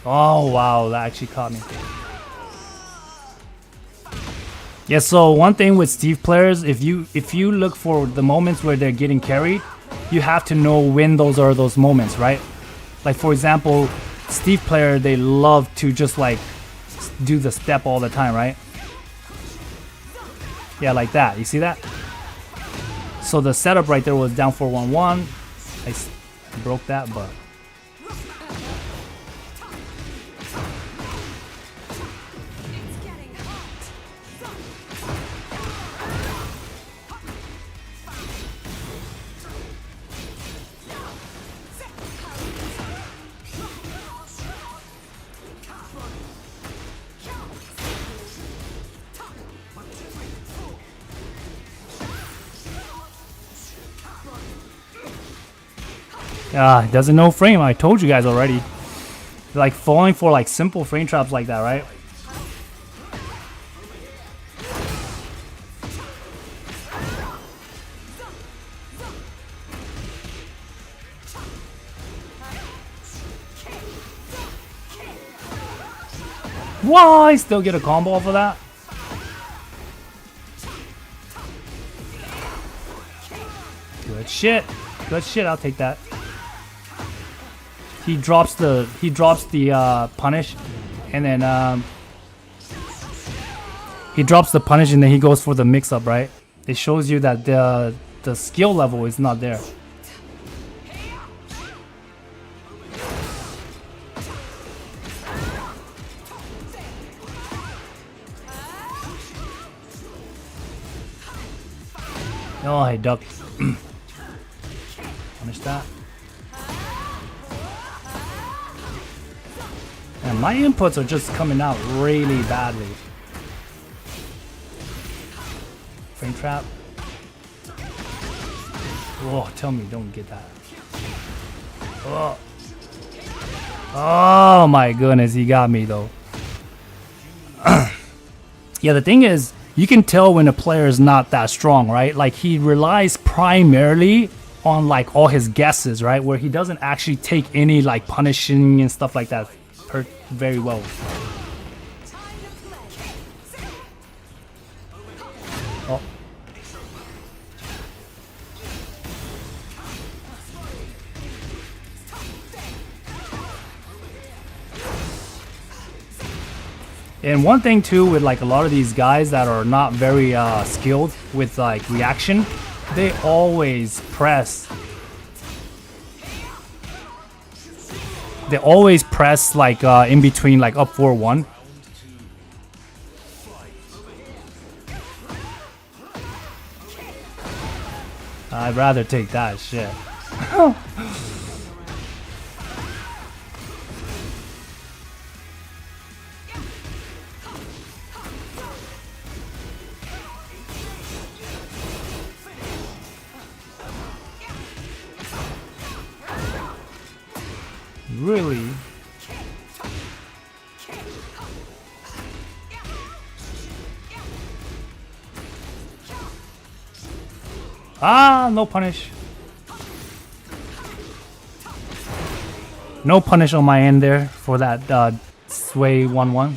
Oh wow, that actually caught me. Yeah, so one thing with Steve players, if you look for the moments where they're getting carried, you have to know when those are those moments, right? Like for example, Steve player, they love to just like do the step all the time, right? Yeah, like that. You see that? So the setup right there was down 4-1-1. I broke that, but it doesn't know frame. I told you guys already. Like falling for like simple frame traps like that, right? Whoa, I still get a combo off of that. Good shit. Good shit, I'll take that. He drops the punish, and then he drops the punish, and then he goes for the mix-up, right? It shows you that the skill level is not there. Oh, I ducked. Punish that. And my inputs are just coming out really badly. Frame trap. Oh, tell me don't get that. Oh. Oh my goodness, he got me though. Yeah, the thing is, you can tell when a player is not that strong, right? Like he relies primarily on like all his guesses, right? Where he doesn't actually take any like punishing and stuff like that very well. Oh. And one thing too with like a lot of these guys that are not very skilled with like reaction, they always press. They always press like in between like up 4-1. I'd rather take that shit. Really? Ah, no punish. No punish on my end there for that sway 1-1.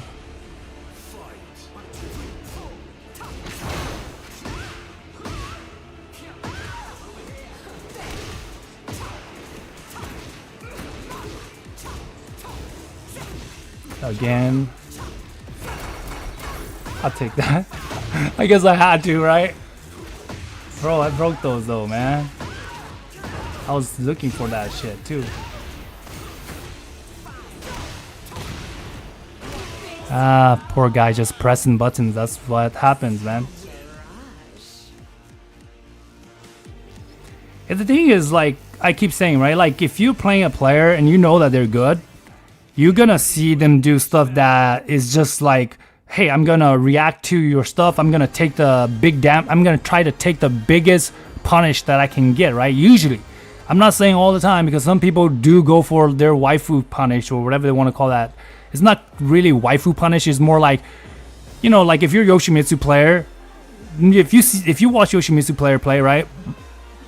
Again. I'll take that. I guess I had to, right? Bro, I broke those though, man. I was looking for that shit too. Ah, poor guy just pressing buttons. That's what happens, man. And the thing is, like I keep saying, right? Like if you're playing a player and you know that they're good, you're gonna see them do stuff that is just like, hey, I'm gonna react to your stuff. I'm gonna take the big I'm gonna try to take the biggest punish that I can get, right? Usually. I'm not saying all the time because some people do go for their waifu punish or whatever they want to call that. It's not really waifu punish. It's more like, you know, like if you're Yoshimitsu player, if you watch Yoshimitsu player play, right?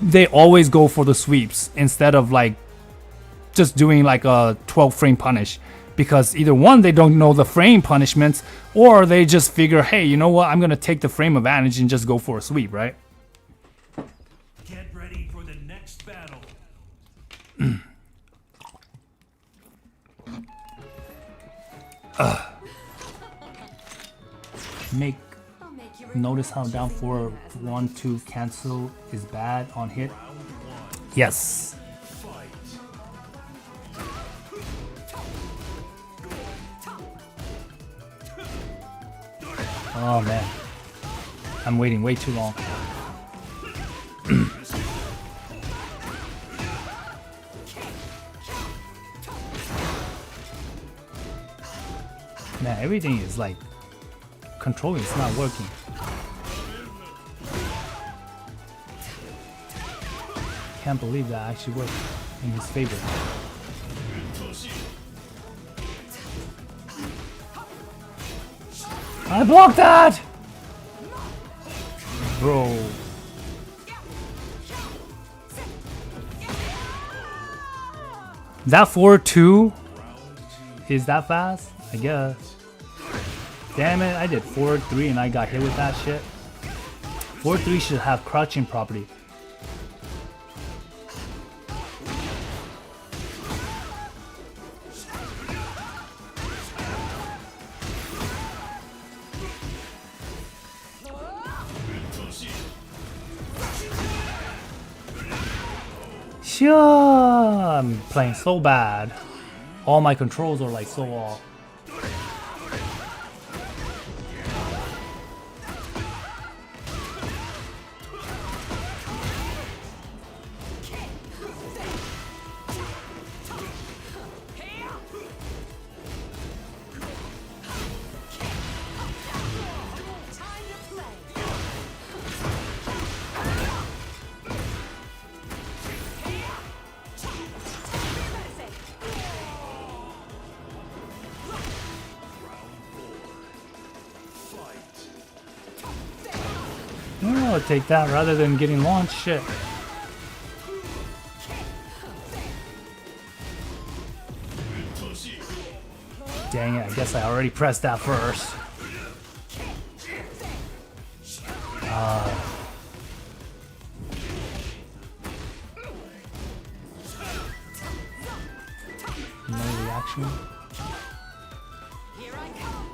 They always go for the sweeps instead of like just doing like a 12 frame punish, because either one, they don't know the frame punishments, or they just figure, hey, you know what, I'm gonna take the frame advantage and just go for a sweep, right? Get ready for the next battle. Notice how down 4-1-2 cancel is bad on hit. Yes. Oh man, I'm waiting way too long. Man, everything is like controlling, it's not working. Can't believe that actually worked in his favor. I blocked that! Bro. That 4-2 is that fast? I guess. Damn it, I did 4-3 and I got hit with that shit. 4-3 should have crouching property. I'm playing so bad. All my controls are like so off. I'll take that rather than getting launched. Shit. I guess I already pressed that first. No reaction. Here I come.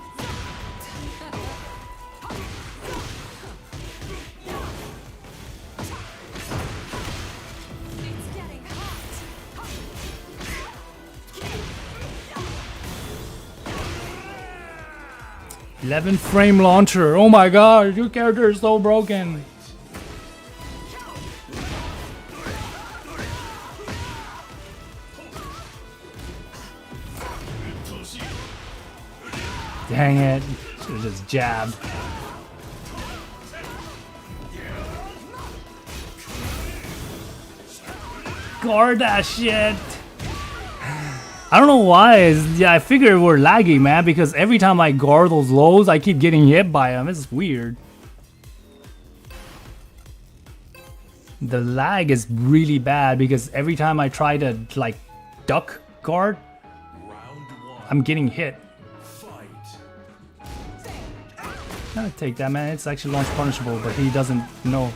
It's getting hot. 11 frame launcher. Oh my god, your character is so broken. Dang it. Should've just jabbed. Guard that shit. I don't know why. Yeah, I figured we're lagging, man, because every time I guard those lows, I keep getting hit by them. It's weird. The lag is really bad because every time I try to, like, duck guard, I'm getting hit. I'll take that, man. It's actually launch punishable, but he doesn't know.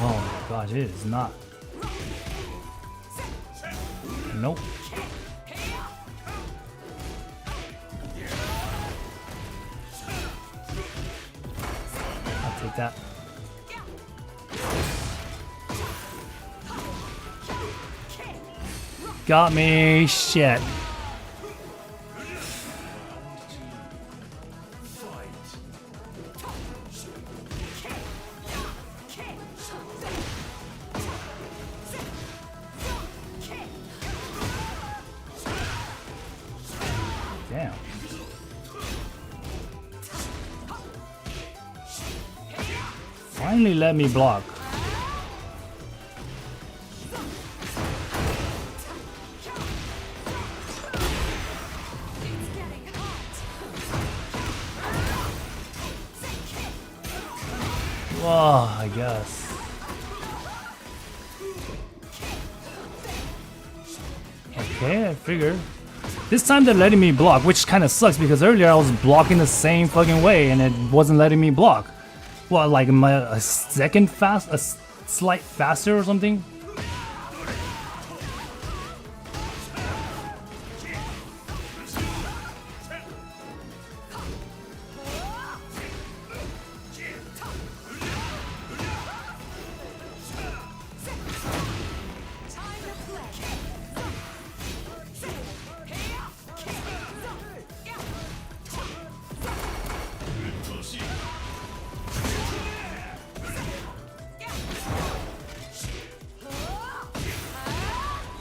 Oh my gosh, it is not. Nope. I'll take that. Got me. Shit. Damn. Finally let me block. Whoa, I guess. Okay, I figured. This time they're letting me block, which kind of sucks because earlier I was blocking the same fucking way and it wasn't letting me block. What, like a second fast, a slight faster or something?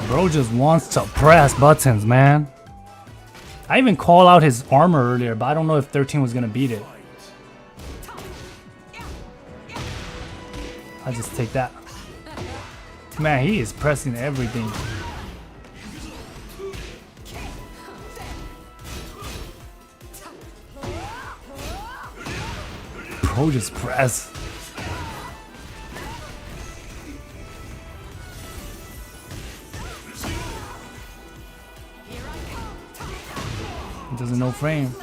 Bro just wants to press buttons, man. I even called out his armor earlier, but I don't know if 13 was gonna beat it. I'll just take that. Man, he is pressing everything. Bro just press. Doesn't know frame.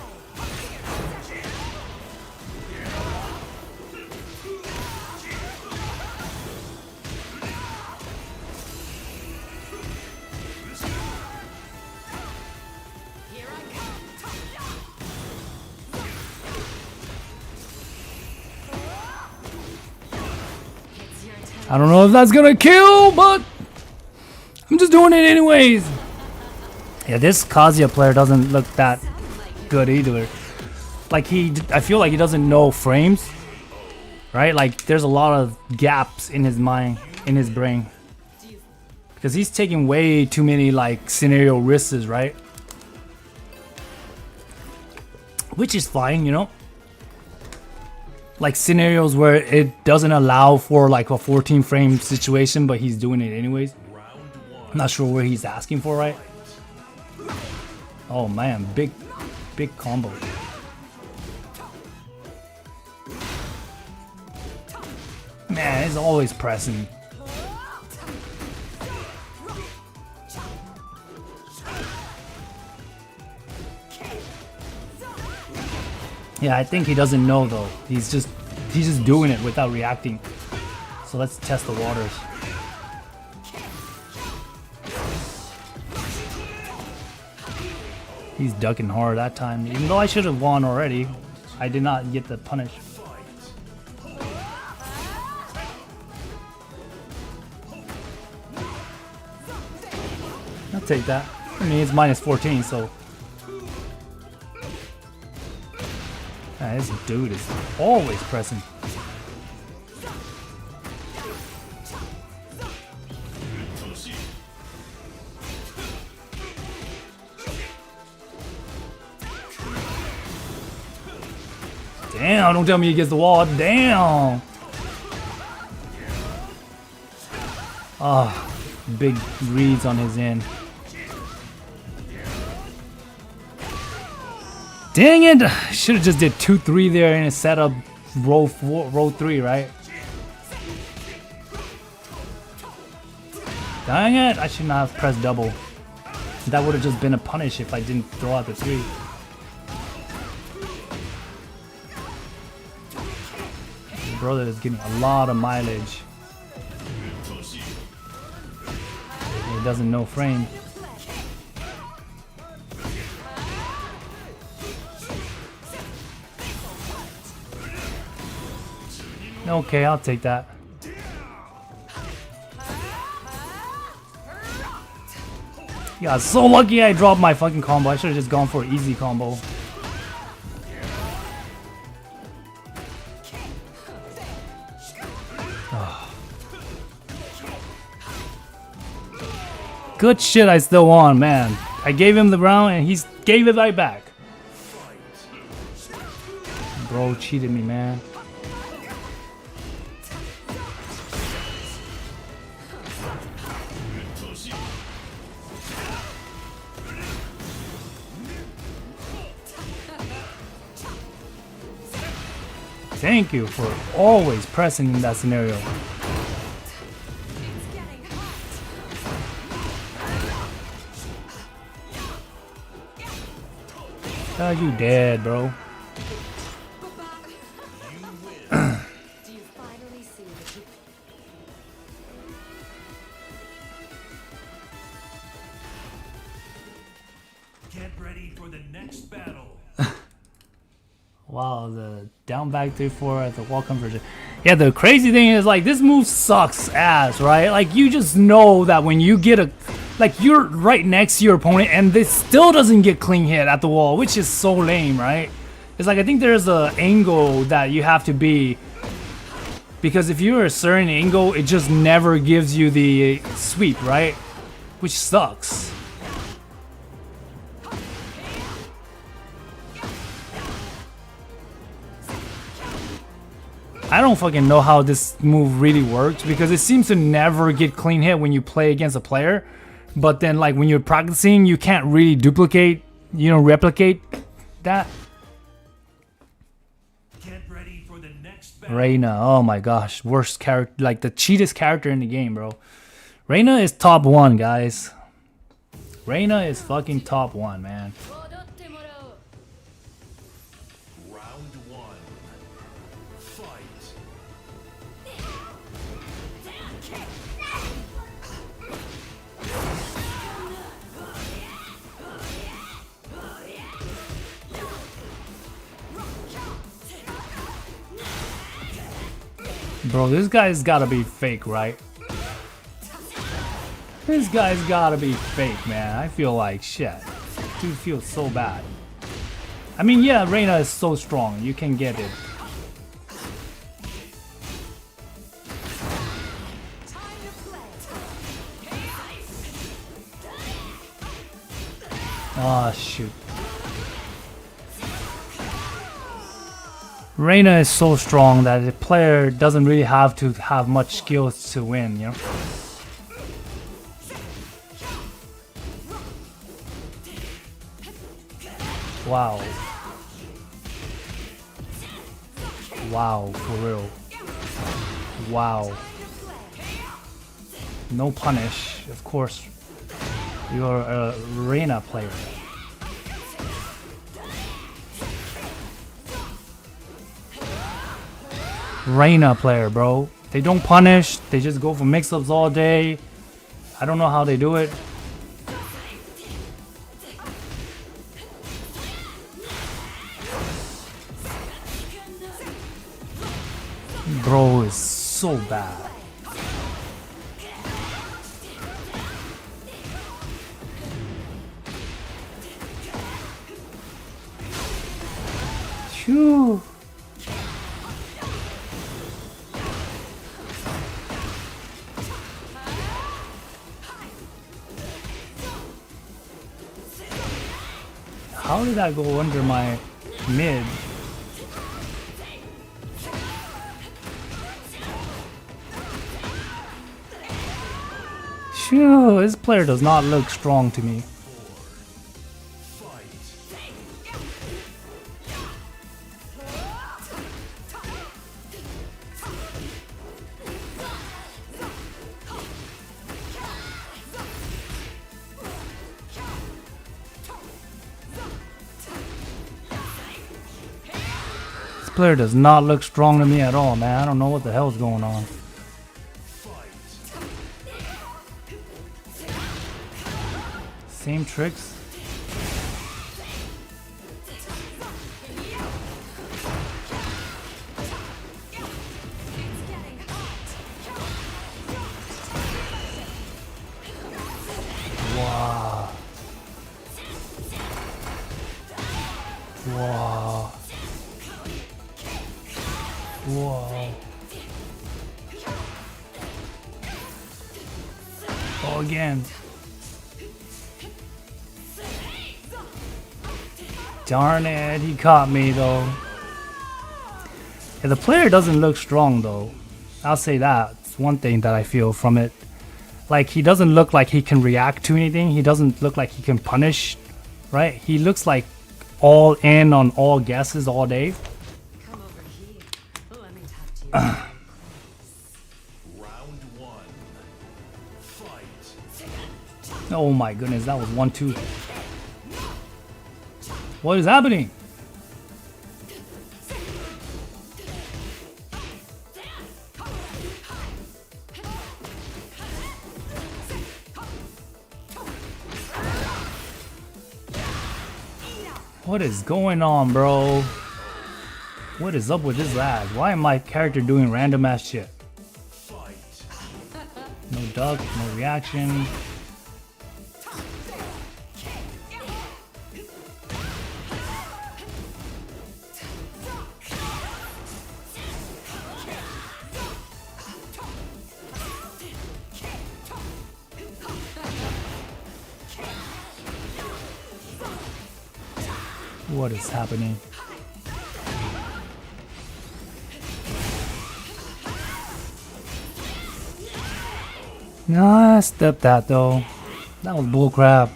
I don't know if that's gonna kill, but I'm just doing it anyways. Yeah, this Kazuya player doesn't look that good either. Like I feel like he doesn't know frames, right? Like there's a lot of gaps in his mind, in his brain, because he's taking way too many like scenario risks, right? Which is fine, you know. Like scenarios where it doesn't allow for like a 14 frame situation, but he's doing it anyways. I'm not sure where he's asking for, right? Oh man, big combo. Man, he's always pressing. Yeah, I think he doesn't know though. He's just doing it without reacting. So let's test the waters. He's ducking hard that time, even though I should have won already. I did not get the punish. I'll take that. I mean, it's minus 14, so. Man, this dude is always pressing. Damn, don't tell me he gets the wall. Damn. Oh, big reads on his end. Dang it! Should have just did 2-3 there and set up row 3, right? Dang it! I should not have pressed double. That would have just been a punish if I didn't throw out the 3. My brother is getting a lot of mileage. He doesn't know frame. Okay, I'll take that. Yeah, so lucky I dropped my fucking combo. I should have just gone for an easy combo. Good shit, I still won, man. I gave him the round and he gave it right back. Bro cheated me, man. Thank you for always pressing in that scenario. Oh, you dead, bro. Get ready for the next battle. Wow, the down back 3-4 at the wall conversion. Yeah, the crazy thing is, like, this move sucks ass, right? Like, you just know that when you get a... Like, you're right next to your opponent and this still doesn't get clean hit at the wall, which is so lame, right? It's like, I think there's a angle that you have to be... Because if you're a certain angle, it just never gives you the sweep, right? Which sucks. I don't fucking know how this move really works because it seems to never get clean hit when you play against a player. But then, like, when you're practicing, you can't really duplicate, you know, replicate that. Get ready for the next battle. Reina, oh my gosh, worst character, like the cheatest character in the game, bro. Reina is top 1, guys. Reina is fucking top 1, man. Round 1. Fight. Bro, this guy's gotta be fake, right? This guy's gotta be fake, man. I feel like shit. Dude feels so bad. I mean, yeah, Reina is so strong. You can get it. Oh, shoot. Reina is so strong that the player doesn't really have to have much skills to win, you know? Wow. Wow, for real. Wow. No punish. Of course, you're a arena player. Reina player, bro. They don't punish. They just go for mix-ups all day. I don't know how they do it. Bro is so bad. Phew. How did that go under my mid? Phew, this player does not look strong to me. This player does not look strong to me at all, man. I don't know what the hell's going on. Same tricks. Wow. Wow. Whoa. Oh, again. Darn it, he caught me though. Yeah, the player doesn't look strong though. I'll say that. It's one thing that I feel from it. Like, he doesn't look like he can react to anything. He doesn't look like he can punish, right? He looks like all in on all guesses all day. Come over here. Let me talk to you. Round one. Fight. Oh my goodness, that was 1-2. What is happening? What is going on, bro? What is up with this lag? Why am my character doing random ass shit? No duck, no reaction. What is happening? Nah, I stepped that though. That was bullcrap.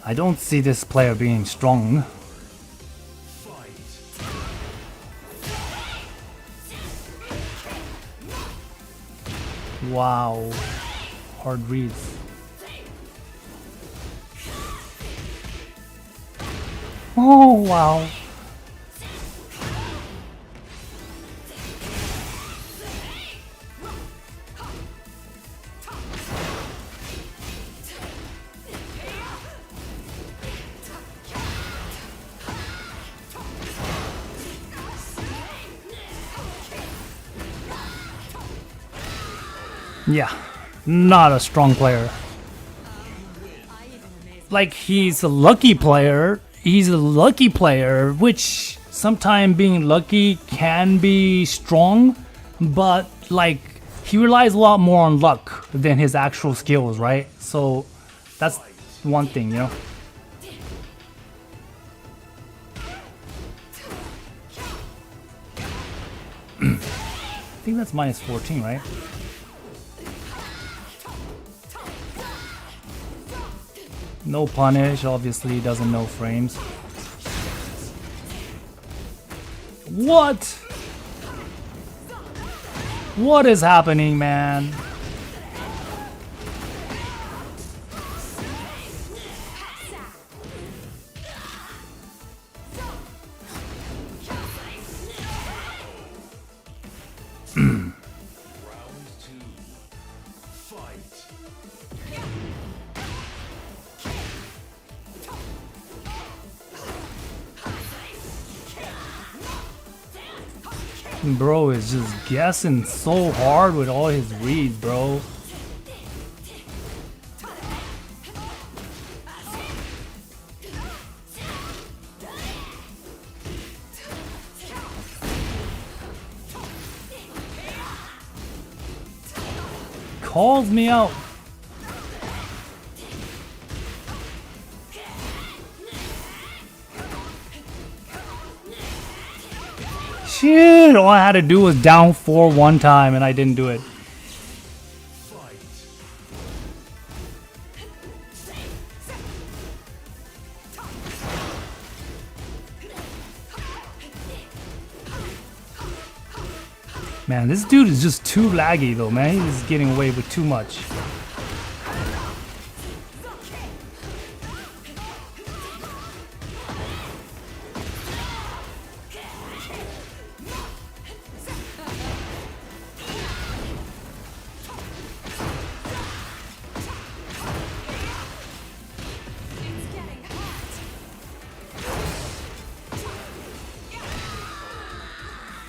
I don't see this player being strong. Wow. Hard reads. Oh, wow. Yeah, not a strong player. Like, he's a lucky player. He's a lucky player, which sometimes being lucky can be strong, but like, he relies a lot more on luck than his actual skills, right? So that's one thing, you know. I think that's minus 14, right? No punish, obviously doesn't know frames. What? What is happening, man? Bro is just guessing so hard with all his reads, bro. Calls me out. Shit, all I had to do was down 4 one time and I didn't do it. Man, this dude is just too laggy though, man. He's getting away with too much.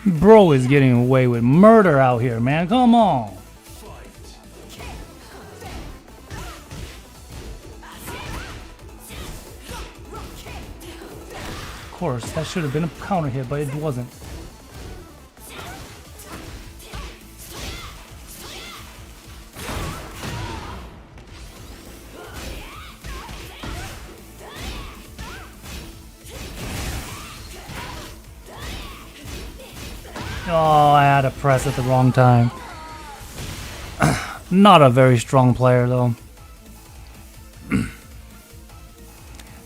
Bro is getting away with murder out here, man. Come on. Of course, that should have been a counter hit, but it wasn't. Oh, I had to press at the wrong time. Not a very strong player, though.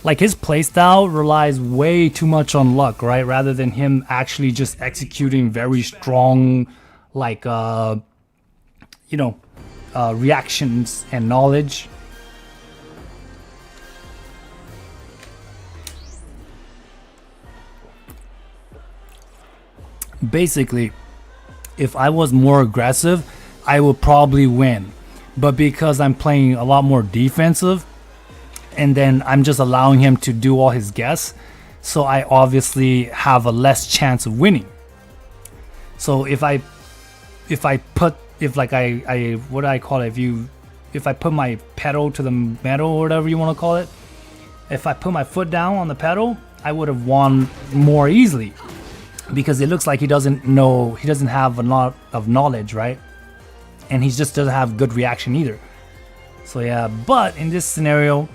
Like, his playstyle relies way too much on luck, right? Rather than him actually just executing very strong, like, reactions and knowledge. Basically, if I was more aggressive, I would probably win. But because I'm playing a lot more defensive, and then I'm just allowing him to do all his guess, so I obviously have a less chance of winning. So if I put my pedal to the metal, or whatever you want to call it, if I put my foot down on the pedal, I would have won more easily. Because it looks like he doesn't have a lot of knowledge, right? And he just doesn't have good reaction either. So yeah, but in this scenario,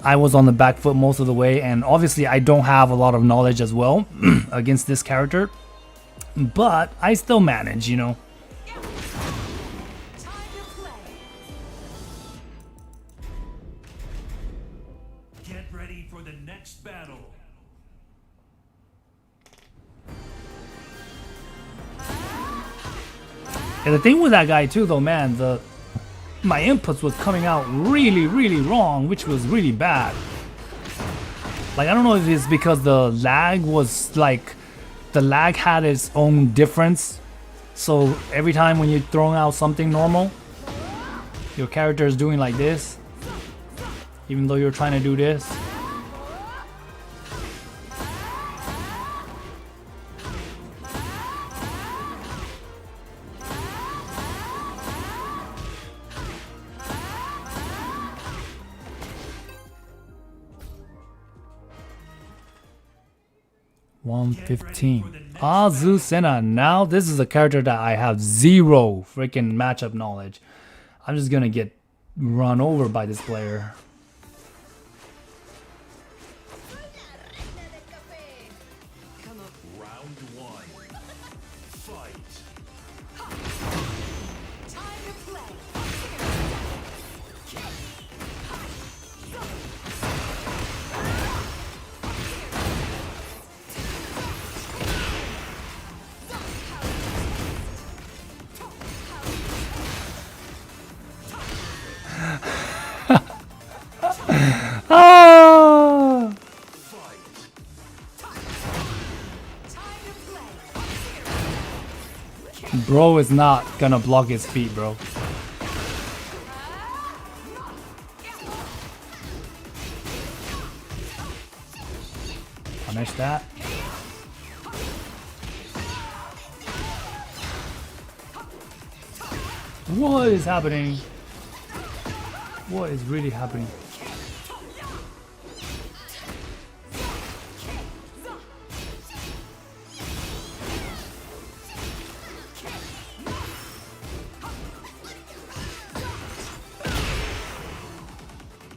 I was on the back foot most of the way, and obviously I don't have a lot of knowledge as well against this character. But I still manage, you know. Get ready for the next battle. And the thing with that guy too, though, man, my inputs was coming out really, really wrong, which was really bad. Like, I don't know if it's because the lag was like, the lag had its own difference. So every time when you're throwing out something normal, your character is doing like this, even though you're trying to do this. $115. Azucena. Now this is a character that I have zero freaking matchup knowledge. I'm just gonna get run over by this player. Time to play. Ah! Bro is not gonna block his feet, bro. Punish that. What is happening? What is really happening?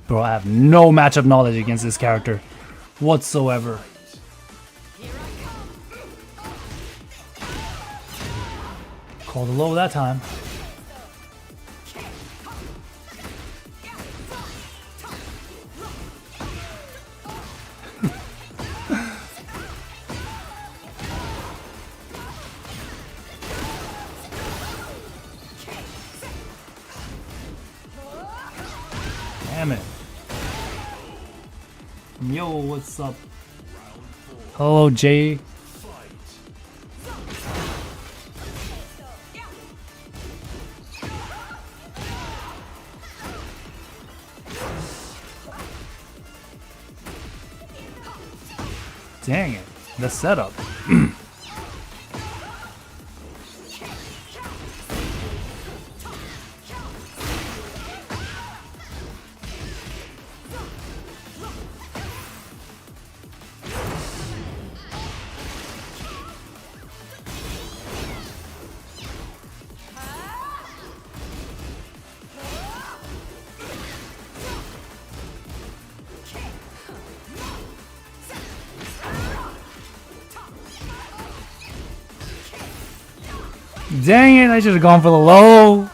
Bro, I have no matchup knowledge against this character whatsoever. Called a low that time. Damn it. Yo, what's up? Hello, Jay. Dang it, the setup. Dang it, I should have gone for the low.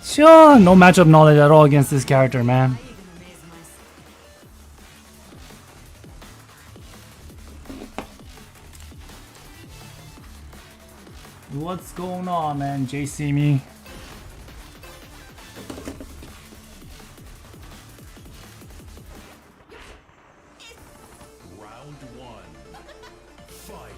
Sure, no matchup knowledge at all against this character, man. What's going on, man? JC me. Round one. Fight.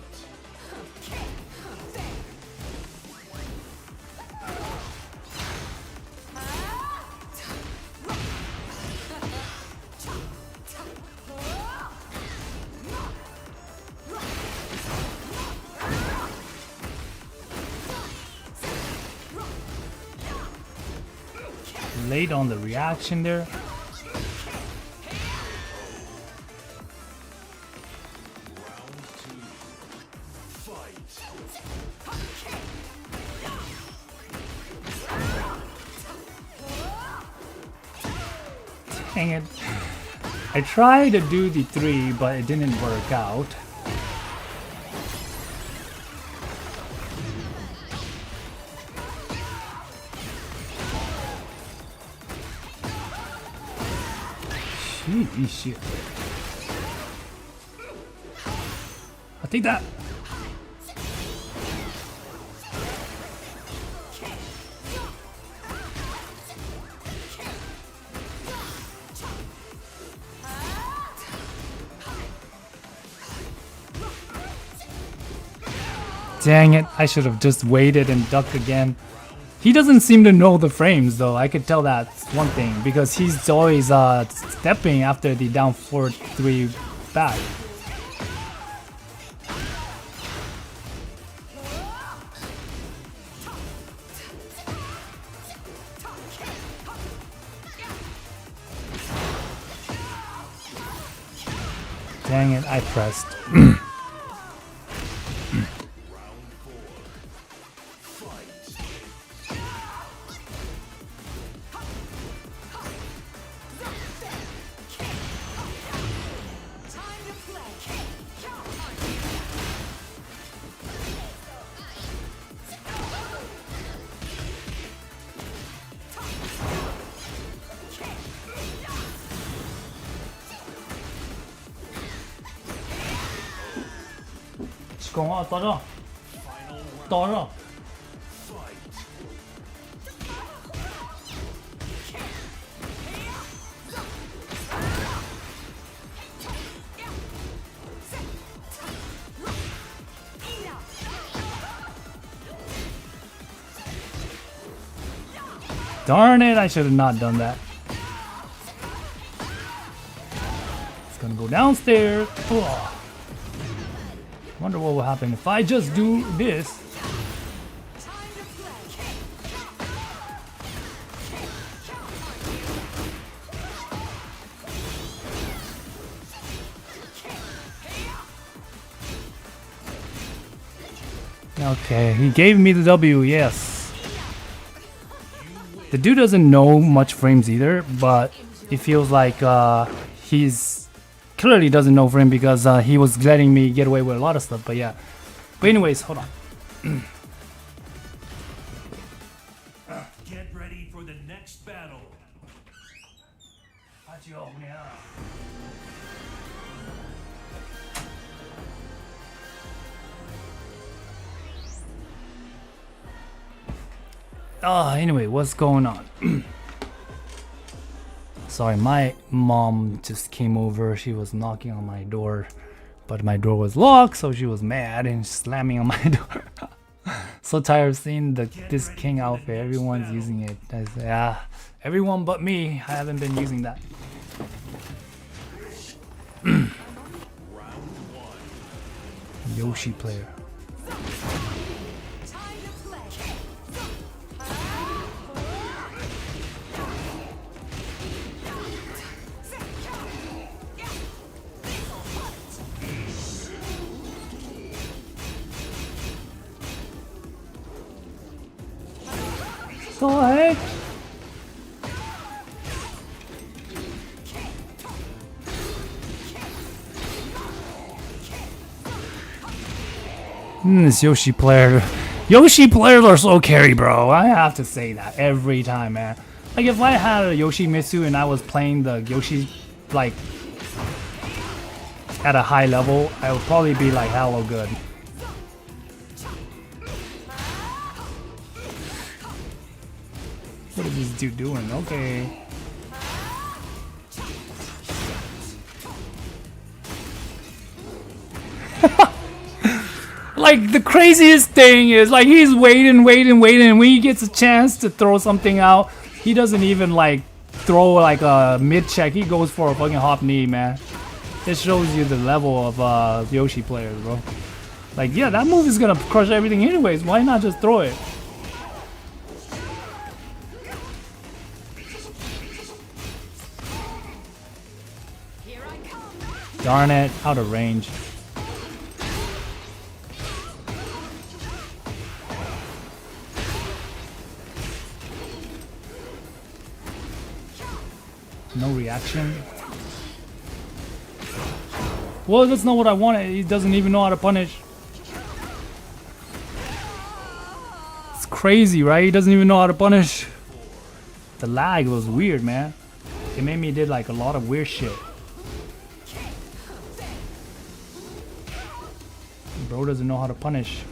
Late on the reaction there. Dang it. I tried to do the 3, but it didn't work out. Shit. I'll take that. Dang it, I should have just waited and ducked again. He doesn't seem to know the frames though, I could tell that's one thing, because he's always stepping after the down 4-3 back. Dang it, I pressed. 공아 떨어 떨어 Darn it, I should have not done that. It's gonna go downstairs. Ugh. Wonder what will happen if I just do this. Okay, he gave me the W, yes. The dude doesn't know much frames either, but it feels like he's clearly doesn't know frame because he was letting me get away with a lot of stuff, but yeah. But anyways, hold on. Get ready for the next battle. Anyway, what's going on? Sorry, my mom just came over. She was knocking on my door, but my door was locked, so she was mad and slamming on my door. So tired of seeing this king outfit. Everyone's using it. Yeah, everyone but me. I haven't been using that. Yoshi player. The heck? This Yoshi player. Yoshi players are so carry, bro. I have to say that every time, man. Like if I had a Yoshimitsu and I was playing the Yoshi like at a high level, I would probably be like hella good. What is this dude doing? Okay. Like the craziest thing is like he's waiting, and when he gets a chance to throw something out, he doesn't even like throw like a mid check. He goes for a fucking hop knee, man. It shows you the level of Yoshi players, bro. Like yeah, that move is gonna crush everything anyways. Why not just throw it? Darn it, out of range. No reaction. Well, that's not what I wanted. He doesn't even know how to punish. It's crazy, right? He doesn't even know how to punish. The lag was weird, man. It made me did like a lot of weird shit. Bro doesn't know how to punish.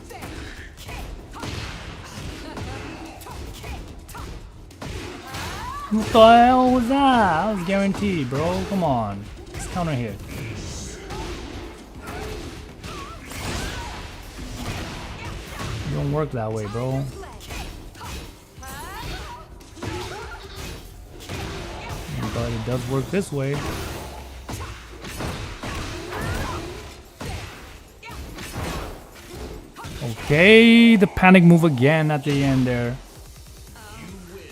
What the hell was that? That was guaranteed, bro. Come on. Let's counter hit. It don't work that way, bro. But it does work this way. Okay, the panic move again at the end there.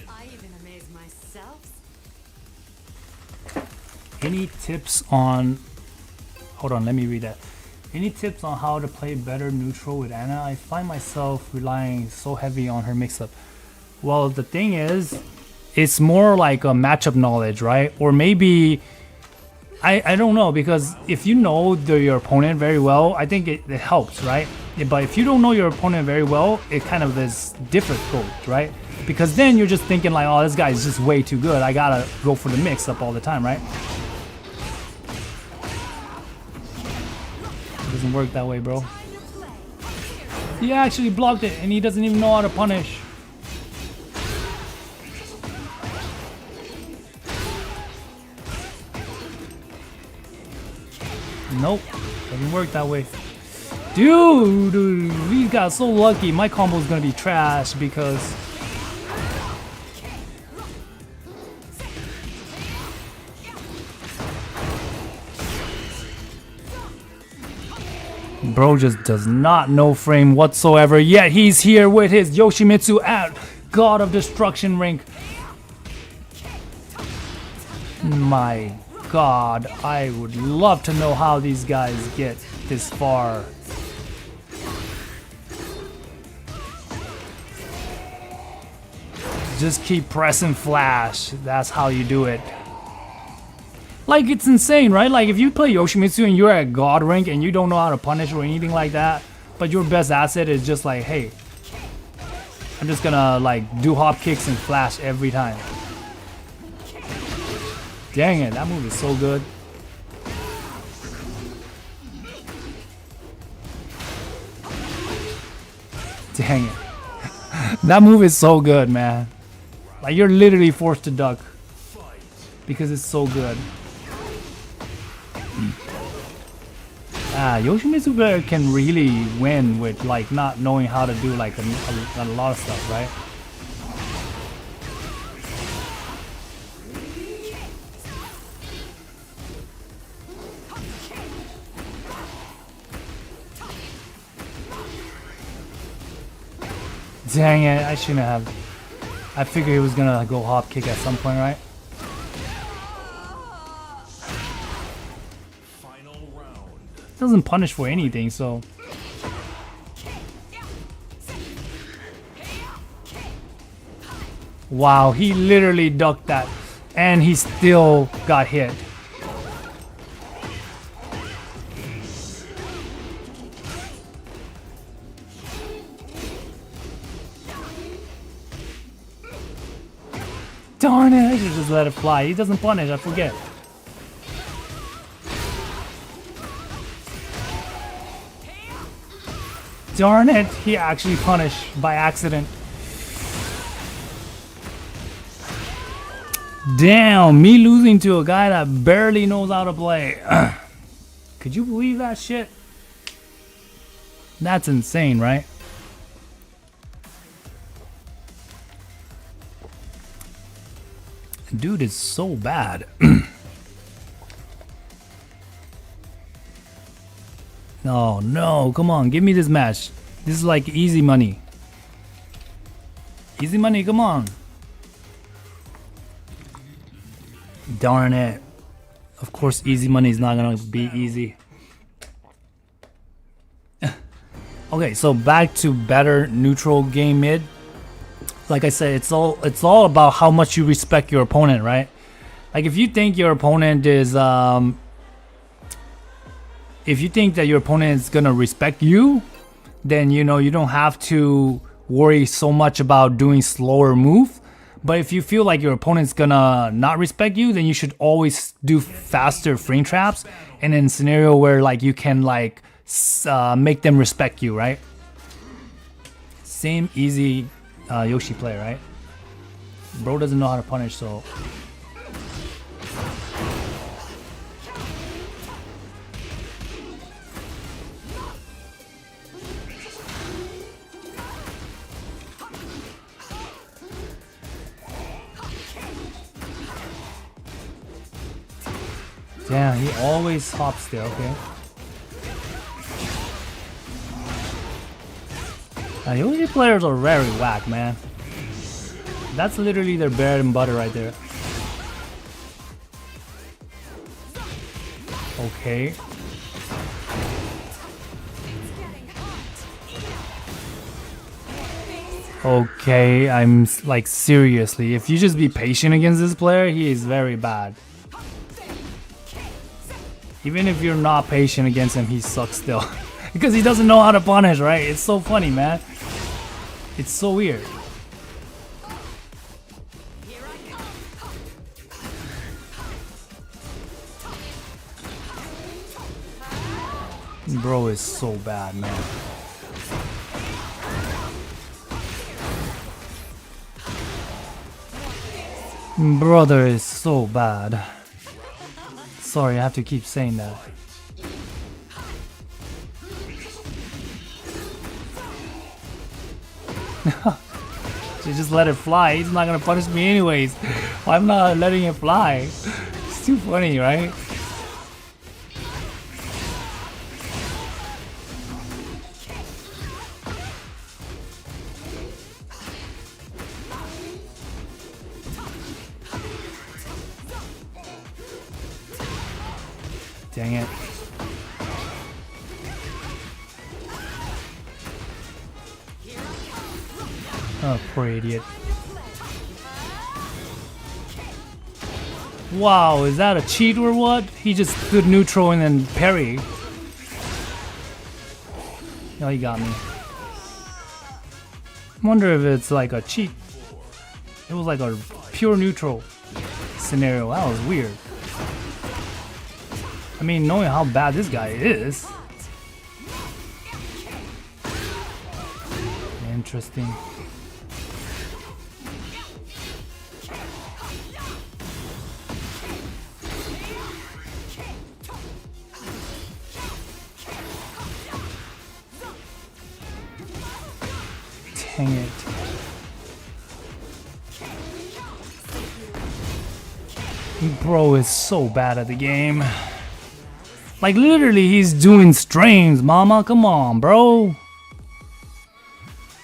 I even amaze myself. Any tips on Hold on, let me read that. Any tips on how to play better neutral with Anna? I find myself relying so heavy on her mix-up. Well, the thing is, it's more like a matchup knowledge, right? Or maybe, I don't know, because if you know your opponent very well, I think it helps, right? But if you don't know your opponent very well, it kind of is difficult, right? Because then you're just thinking like, oh, this guy is just way too good. I gotta go for the mix-up all the time, right? It doesn't work that way, bro. He actually blocked it, and he doesn't even know how to punish. Nope, doesn't work that way. Dude, we got so lucky. My combo's gonna be trash because bro just does not know frame whatsoever, yet he's here with his Yoshimitsu at God of Destruction rank. My God, I would love to know how these guys get this far. Just keep pressing flash. That's how you do it. Like, it's insane, right? Like, if you play Yoshimitsu and you're at God rank and you don't know how to punish or anything like that, but your best asset is just like, hey, I'm just gonna like do hop kicks and flash every time. Dang it, that move is so good. Dang it. That move is so good, man. Like, you're literally forced to duck because it's so good. Yoshimitsu player can really win with like not knowing how to do like a lot of stuff, right? Dang it, I shouldn't have. I figured he was gonna go hop kick at some point, right? Doesn't punish for anything, so wow, he literally ducked that and he still got hit. Darn it, I should just let it fly. He doesn't punish, I forget. Darn it, he actually punished by accident. Damn, me losing to a guy that barely knows how to play. Could you believe that shit? That's insane, right? Dude is so bad. Oh no, come on, give me this match. This is like easy money. Easy money, come on. Darn it. Of course easy money is not gonna be easy. Okay, so back to better neutral game mid. Like I said, it's all about how much you respect your opponent, right? Like if you think your opponent is if you think that your opponent is gonna respect you, then you know you don't have to worry so much about doing slower move. But if you feel like your opponent's gonna not respect you, then you should always do faster frame traps, and in a scenario where like you can like make them respect you, right? Same easy Yoshi play, right? Bro doesn't know how to punish, so damn, he always hops there, okay. Yoshi players are very whack, man. That's literally their bread and butter right there. Okay. Okay, I'm like seriously. If you just be patient against this player, he is very bad. Even if you're not patient against him, he sucks still. Because he doesn't know how to punish, right? It's so funny, man. It's so weird. Bro is so bad, man. Brother is so bad. Sorry, I have to keep saying that. Just let it fly. He's not gonna punish me anyways. I'm not letting it fly. It's too funny, right? Dang it. Oh, poor idiot. Wow, is that a cheat or what? He just stood neutral and then parry. Oh, he got me. Wonder if it's like a cheat. It was like a pure neutral scenario. That was weird. I mean, knowing how bad this guy is. Interesting. Dang it. Bro is so bad at the game. Like literally he's doing strings, mama. Come on, bro.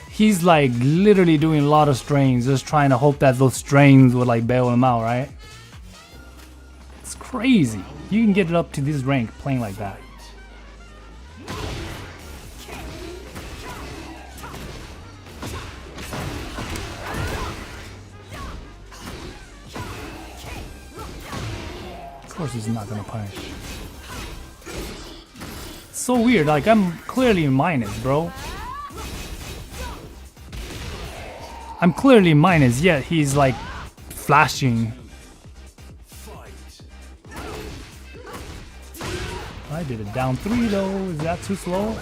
He's like literally doing a lot of strings, just trying to hope that those strings would like bail him out, right? It's crazy. You can get it up to this rank playing like that. Of course he's not gonna punish. It's so weird, like I'm clearly minus, bro. I'm clearly minus, yet he's like flashing. I did it down 3 though, is that too slow?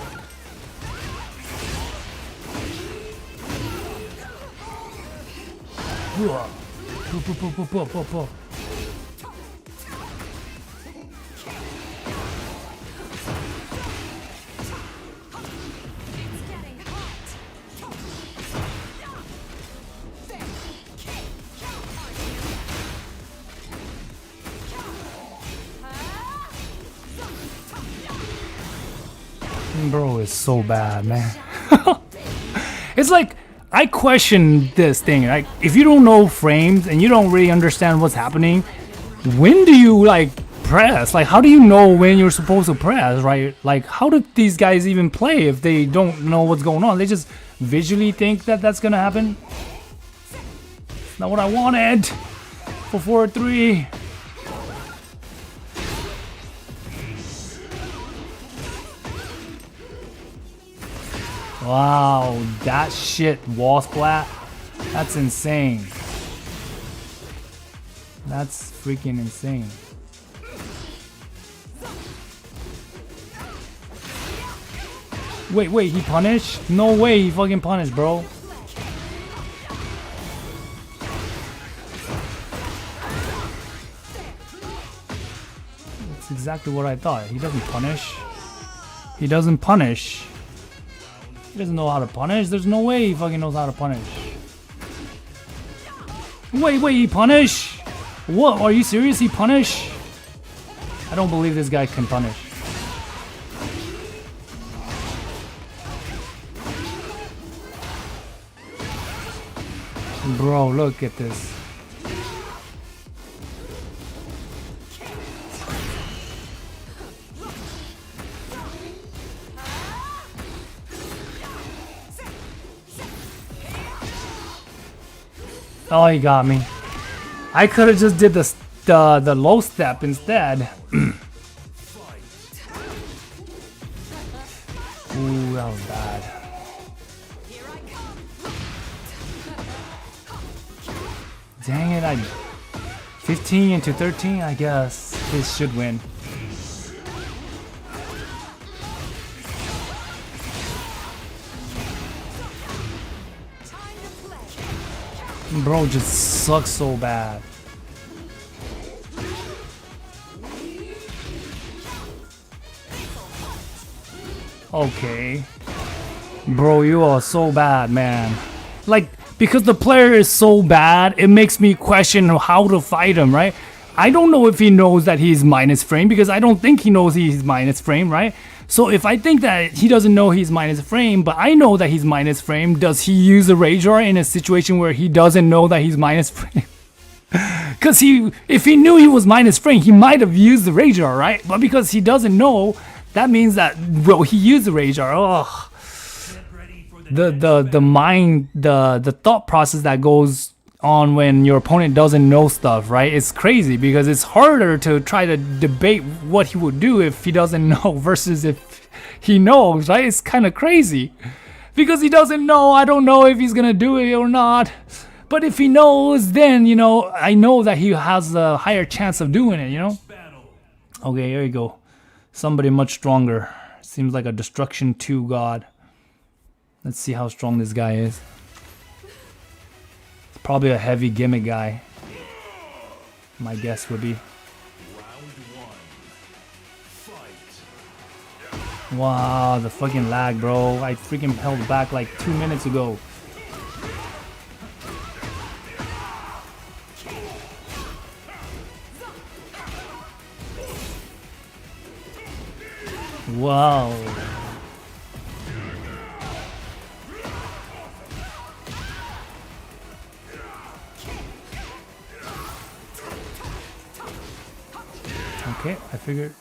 Bro is so bad, man. It's like I question this thing. Like if you don't know frames and you don't really understand what's happening, when do you like press? Like how do you know when you're supposed to press, right? Like how do these guys even play if they don't know what's going on? They just visually think that that's gonna happen. It's not what I wanted for 4-3. Wow, that shit wall splat. That's insane. That's freaking insane. Wait, he punished? No way he fucking punished, bro. That's exactly what I thought. He doesn't punish. He doesn't punish. He doesn't know how to punish. There's no way he fucking knows how to punish. Wait, he punish? What? Are you serious? He punish? I don't believe this guy can punish. Bro, look at this. Oh, he got me. I could have just did the low step instead. Ooh, that was bad. Dang it, 15 into 13, I guess this should win. Bro just sucks so bad. Okay. Bro, you are so bad, man. Like, because the player is so bad, it makes me question how to fight him, right? I don't know if he knows that he's minus frame, because I don't think he knows he's minus frame, right? So if I think that he doesn't know he's minus frame, but I know that he's minus frame, does he use a Rage Art in a situation where he doesn't know that he's minus frame? Because if he knew he was minus frame, he might have used the Rage Art, right? But because he doesn't know, that means that, well, he used the Rage Art. Oh. The mind, the thought process that goes on when your opponent doesn't know stuff, right? It's crazy because it's harder to try to debate what he would do if he doesn't know versus if he knows, right? It's kind of crazy because he doesn't know. I don't know if he's gonna do it or not, but if he knows, then, you know, I know that he has a higher chance of doing it, you know? Okay, here you go. Somebody much stronger. Seems like a Destruction 2 god. Let's see how strong this guy is. It's probably a heavy gimmick guy. My guess would be. Wow, the fucking lag, bro. I freaking held back like 2 minutes ago. Wow. Okay, I figured.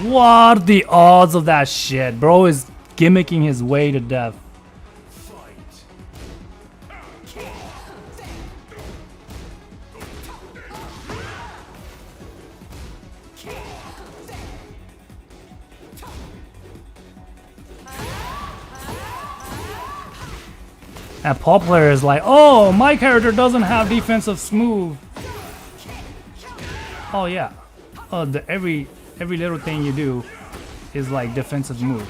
What are the odds of that shit? Bro is gimmicking his way to death. And Paul player is like, oh, my character doesn't have defensive smooth. Oh yeah, every little thing you do is like defensive move.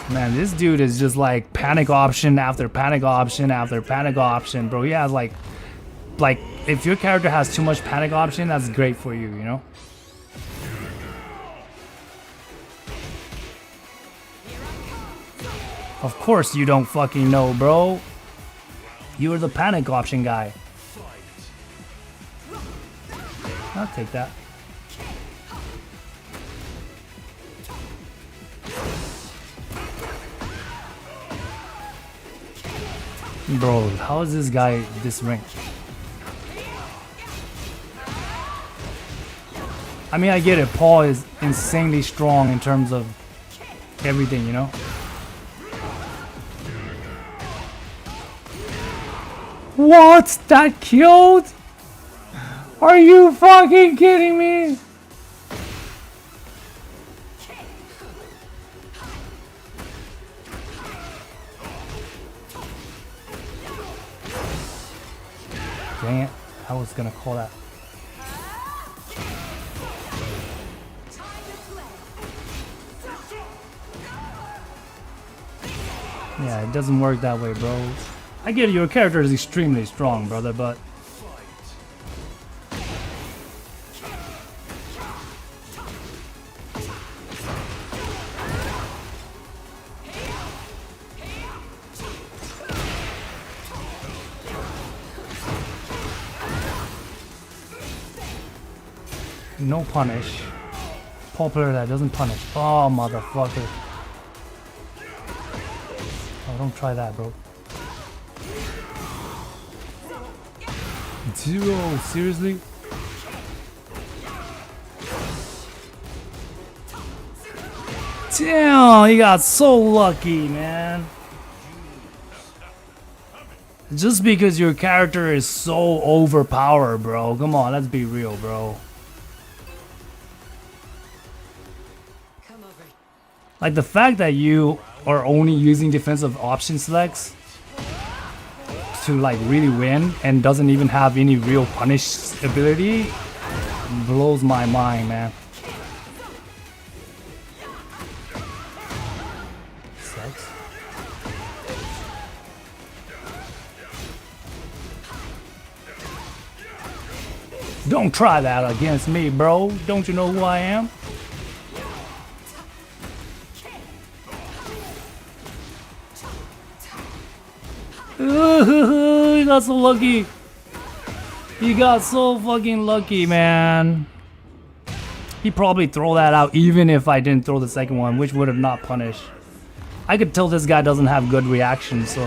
Man, this dude is just like panic option after panic option after panic option, bro. He has like if your character has too much panic option, that's great for you, you know? Of course you don't fucking know, bro. You're the panic option guy. I'll take that. Bro, how is this guy this ranked? I mean, I get it. Paul is insanely strong in terms of everything, you know? What? That killed? Are you fucking kidding me? Dang it. I was gonna call that. Yeah, it doesn't work that way, bro. I get it, your character is extremely strong, brother, but... no punish. Popular that doesn't punish. Oh, motherfucker. Oh, don't try that, bro. 0, seriously? Damn, he got so lucky, man. Just because your character is so overpowered, bro. Come on, let's be real, bro. Come over. Like the fact that you are only using defensive option selects to like really win and doesn't even have any real punish ability blows my mind, man. Sucks. Don't try that against me, bro. Don't you know who I am? He got so lucky. He got so fucking lucky, man. He probably throw that out even if I didn't throw the second one, which would have not punished. I could tell this guy doesn't have good reaction, so.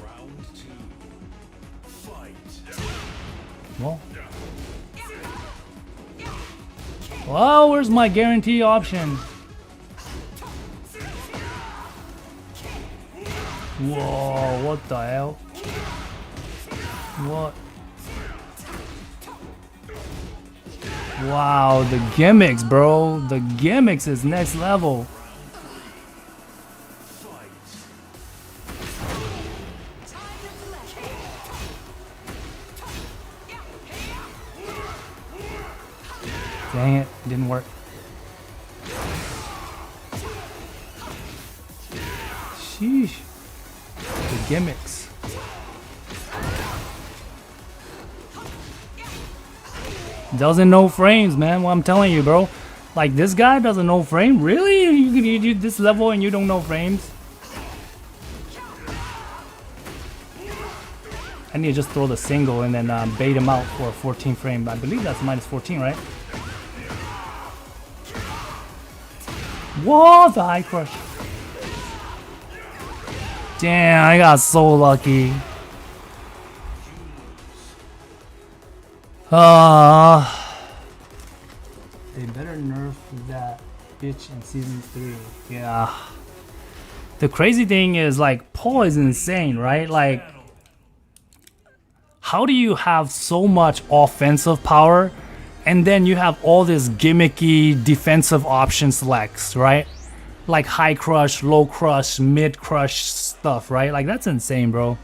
Round 2. Fight. Well. Well, where's my guarantee option? Whoa, what the hell? What? Wow, the gimmicks, bro. The gimmicks is next level. Dang it, didn't work. Sheesh. The gimmicks. Doesn't know frames, man. What I'm telling you, bro. Like, this guy doesn't know frame? Really? You do this level and you don't know frames? I need to just throw the single and then bait him out for a 14 frame. I believe that's minus 14, right? Whoa, the high crush. Damn, I got so lucky. They better nerf that bitch in season 3. Yeah. The crazy thing is, like, Paul is insane, right? Like, how do you have so much offensive power and then you have all this gimmicky defensive option selects, right? Like high crush, low crush, mid crush stuff, right? Like, that's insane, bro.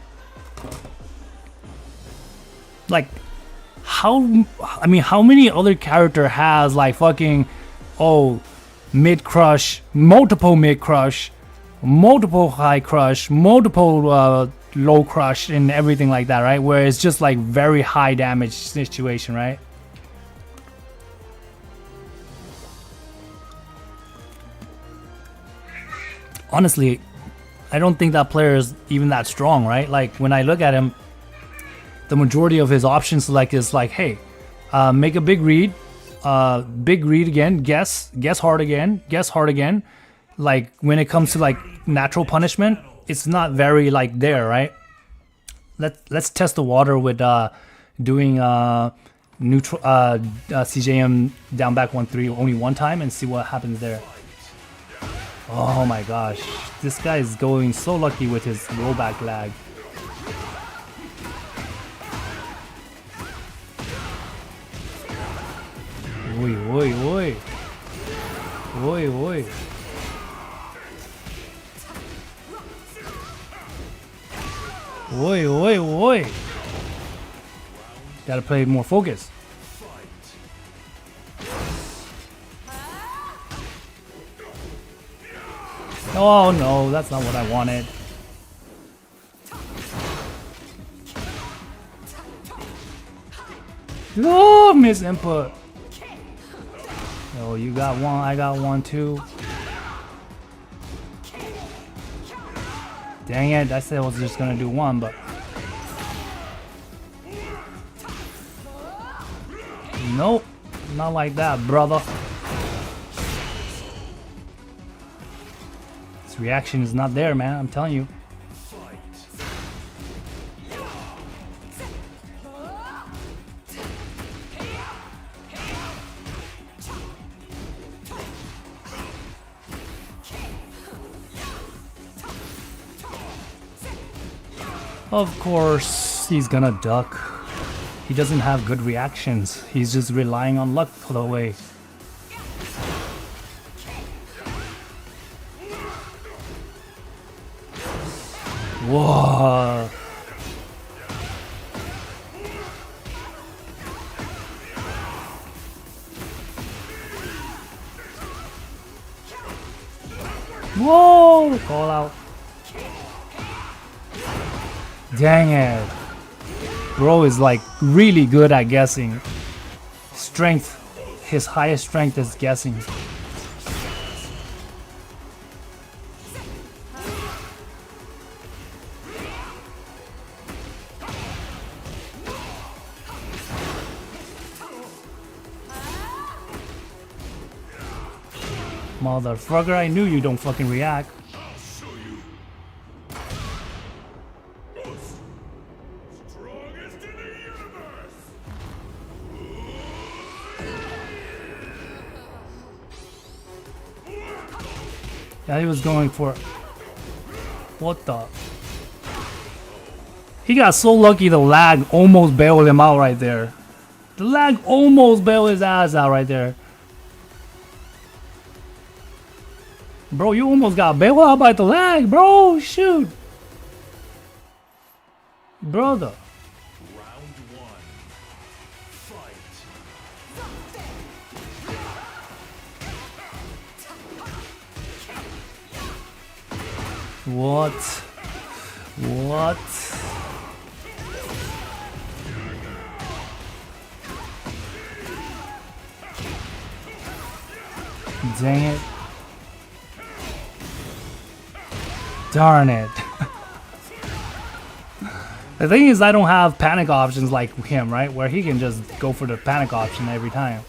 Like, how many other character has like fucking, oh, mid crush, multiple mid crush, multiple high crush, multiple low crush and everything like that, right? Where it's just like very high damage situation, right? Honestly, I don't think that player is even that strong, right? Like, when I look at him, the majority of his option select is like, hey, make a big read again, guess hard again. Like, when it comes to like natural punishment, it's not very like there, right? Let's test the water with doing neutral CJM down back 1-3 only one time and see what happens there. Oh my gosh, this guy is going so lucky with his rollback lag. Oi, oi, oi. Oi, oi. Oi, oi, oi. Gotta play more focus. Oh no, that's not what I wanted. Oh, miss input. Oh, you got one, I got one too. Dang it, I said I was just gonna do one, but nope, not like that, brother. This reaction is not there, man, I'm telling you. Of course, he's gonna duck. He doesn't have good reactions. He's just relying on luck all the way. Whoa. Whoa! Call out. Dang it. Bro is like really good at guessing. Strength. His highest strength is guessing. Motherfucker, I knew you don't fucking react. I'll show you. Most strongest in the universe. Yeah, he was going for... What the... He got so lucky the lag almost bailed him out right there. The lag almost bailed his ass out right there. Bro, you almost got bailed out by the lag, bro. Shoot. Brother. Round one. Fight. What? What? Dang it. Darn it. The thing is, I don't have panic options like him, right? Where he can just go for the panic option every time.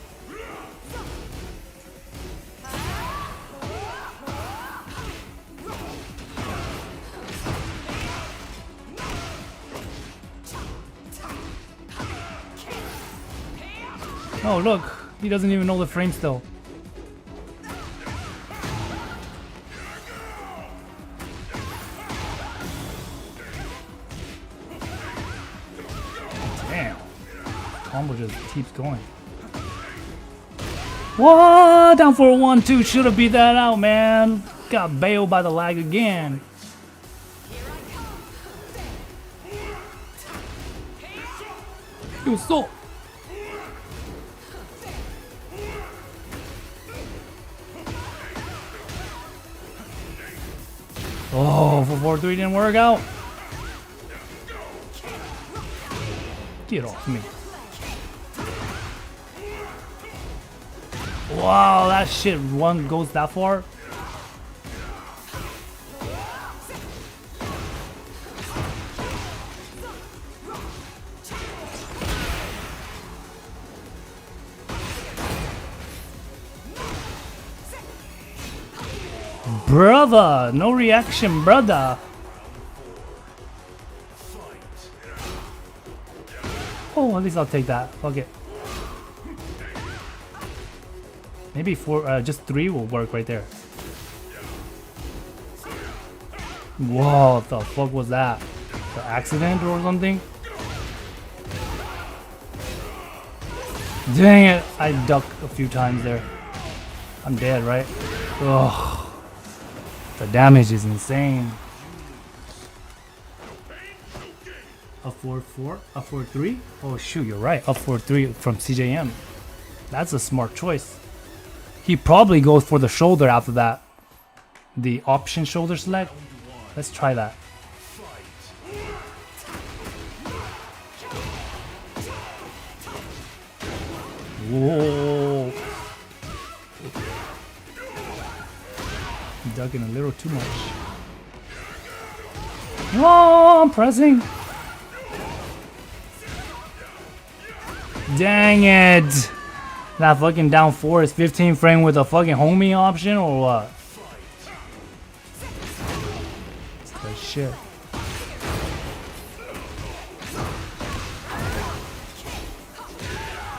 Oh, look. He doesn't even know the frame still. Damn. Combo just keeps going. What? Down for a 1-2. Should have beat that out, man. Got bailed by the lag again. Yo, so. Oh, for 4-3 didn't work out. Get off me. Wow, that shit one goes that far. Brother, no reaction, brother. Oh, at least I'll take that. Fuck it. Maybe just 3 will work right there. Whoa, what the fuck was that? The accident or something? Dang it, I ducked a few times there. I'm dead, right? Ugh. The damage is insane. Up 4-4, up 4-3. Oh shoot, you're right. Up 4-3 from CJM. That's a smart choice. He probably goes for the shoulder after that. The option shoulder select. Let's try that. Whoa. Ducking a little too much. Whoa, I'm pressing. Dang it. That fucking down 4 is 15 frame with a fucking homie option or what? It's that shit.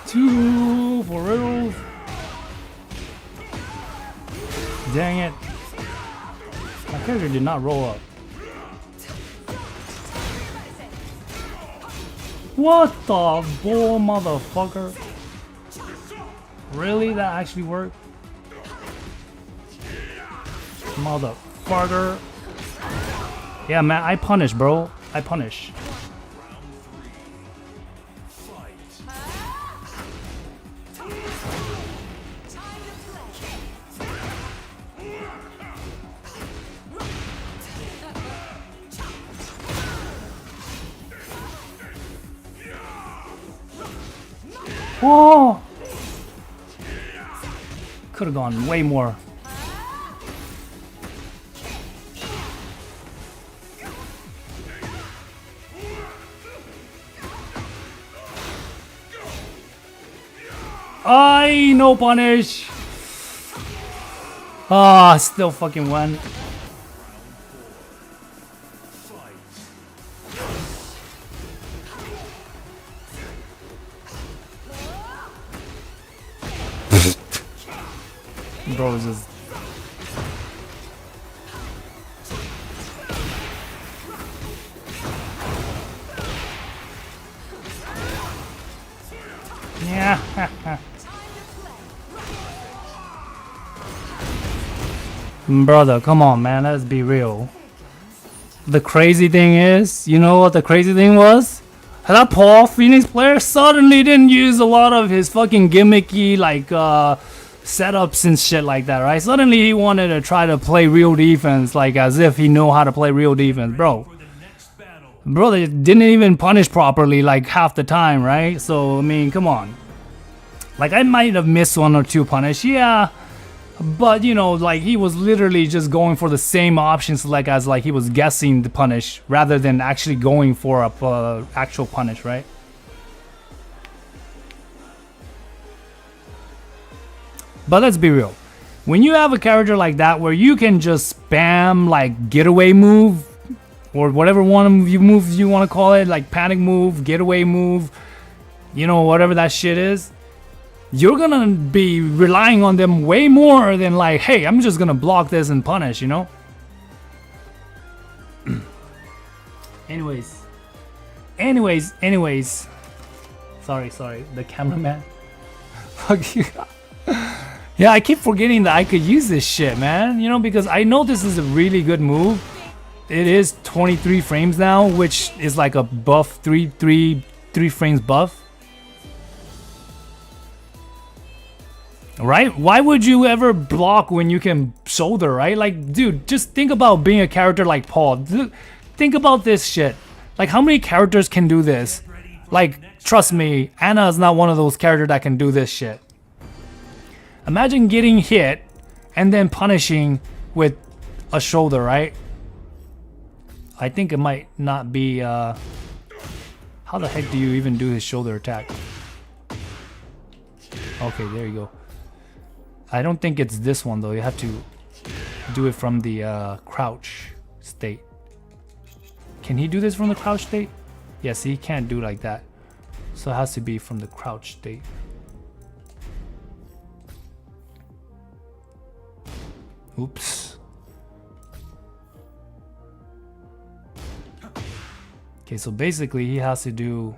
Two for real. Dang it. My character did not roll up. What the bull, motherfucker? Really? That actually worked? Motherfucker. Yeah, man, I punish, bro. I punish. Whoa! Could have gone way more. I no punish. Ah, still fucking won. Bro is just yeah. Brother, come on, man. Let's be real. The crazy thing is, you know what the crazy thing was? That Paul Phoenix player suddenly didn't use a lot of his fucking gimmicky like setups and shit like that, right? Suddenly he wanted to try to play real defense, like as if he know how to play real defense, bro. Bro, they didn't even punish properly like half the time, right? So I mean, come on. Like I might have missed one or two punish, yeah. But you know, like he was literally just going for the same options, like as like he was guessing the punish rather than actually going for a actual punish, right? But let's be real. When you have a character like that where you can just spam like getaway move or whatever one you moves you want to call it, like panic move, getaway move, you know, whatever that shit is, you're gonna be relying on them way more than like, hey, I'm just gonna block this and punish, you know? Anyways. Sorry, the cameraman. Fuck you. Yeah, I keep forgetting that I could use this shit, man. You know, because I know this is a really good move. It is 23 frames now, which is like a buff, three frames buff. Right? Why would you ever block when you can shoulder, right? Like, dude, just think about being a character like Paul. Think about this shit. Like, how many characters can do this? Like, trust me, Anna is not one of those characters that can do this shit. Imagine getting hit and then punishing with a shoulder, right? I think it might not be, how the heck do you even do his shoulder attack? Okay, there you go. I don't think it's this one though. You have to do it from the crouch state. Can he do this from the crouch state? Yes, he can't do like that. So it has to be from the crouch state. Oops. Okay, so basically he has to do...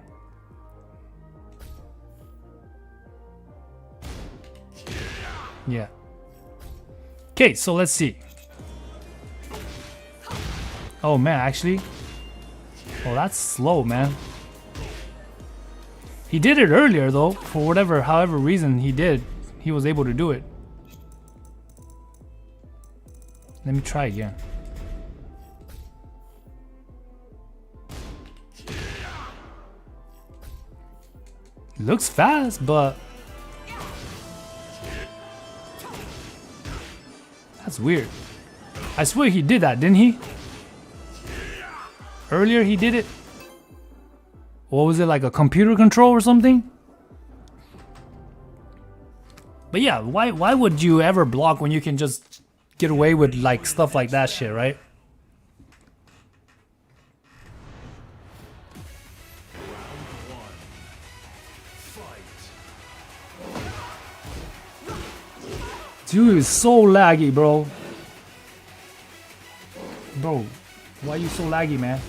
Yeah. Okay, so let's see. Oh man, actually. Oh, that's slow, man. He did it earlier though, for however reason he was able to do it. Let me try again. Looks fast, but that's weird. I swear he did that, didn't he? Earlier he did it. What was it, like a computer control or something? But yeah, why would you ever block when you can just get away with like stuff like that shit, right? Dude, it's so laggy, bro. Bro, why are you so laggy, man?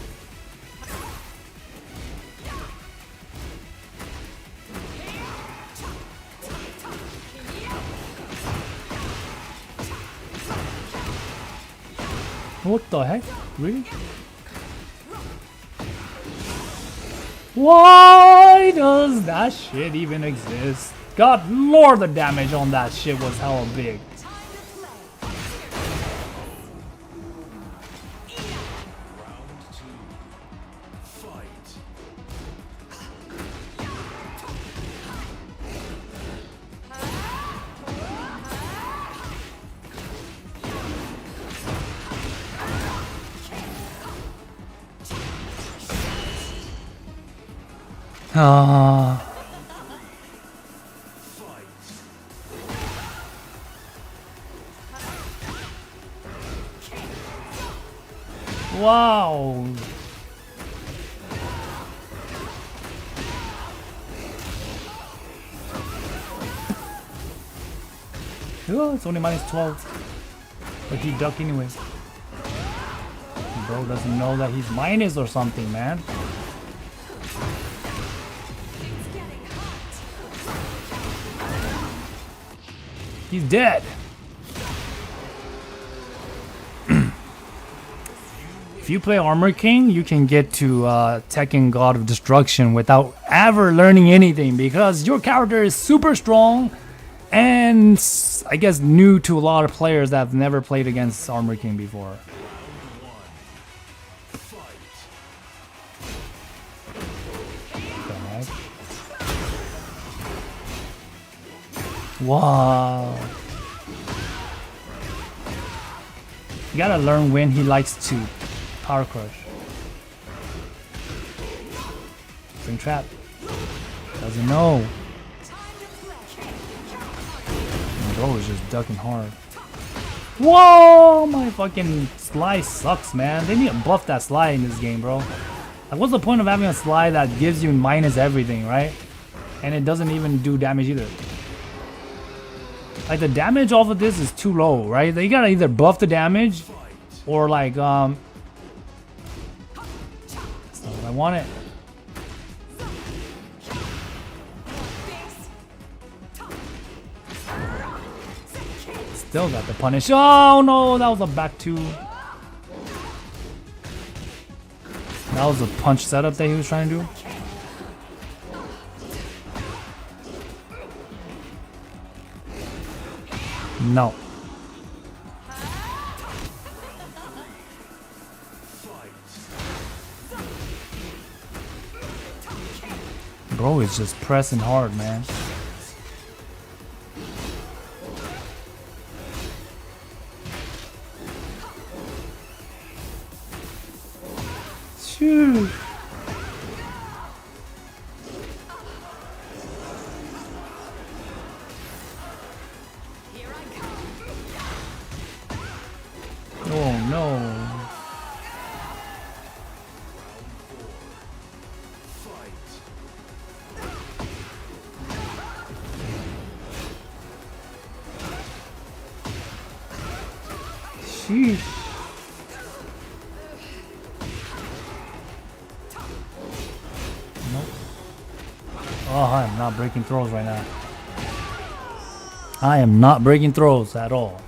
What the heck? Really? Why does that shit even exist? God lord, the damage on that shit was hella big. Wow. Oh, it's only minus 12. But he ducked anyway. Bro doesn't know that he's minus or something, man. He's dead. If you play Armor King, you can get to Tekken God of Destruction without ever learning anything because your character is super strong and I guess new to a lot of players that have never played against Armor King before. Wow. You gotta learn when he likes to power crush. Spring trap. Doesn't know. Bro is just ducking hard. Whoa! My fucking slide sucks, man. They need to buff that slide in this game, bro. Like, what's the point of having a slide that gives you minus everything, right? And it doesn't even do damage either. Like, the damage off of this is too low, right? They gotta either buff the damage or like that's not what I wanted. Still got the punish. Oh no, that was a back two. That was a punch setup that he was trying to do. No. Bro is just pressing hard, man. Phew. Oh no. Sheesh. Nope. Oh, I am not breaking throws right now. I am not breaking throws at all.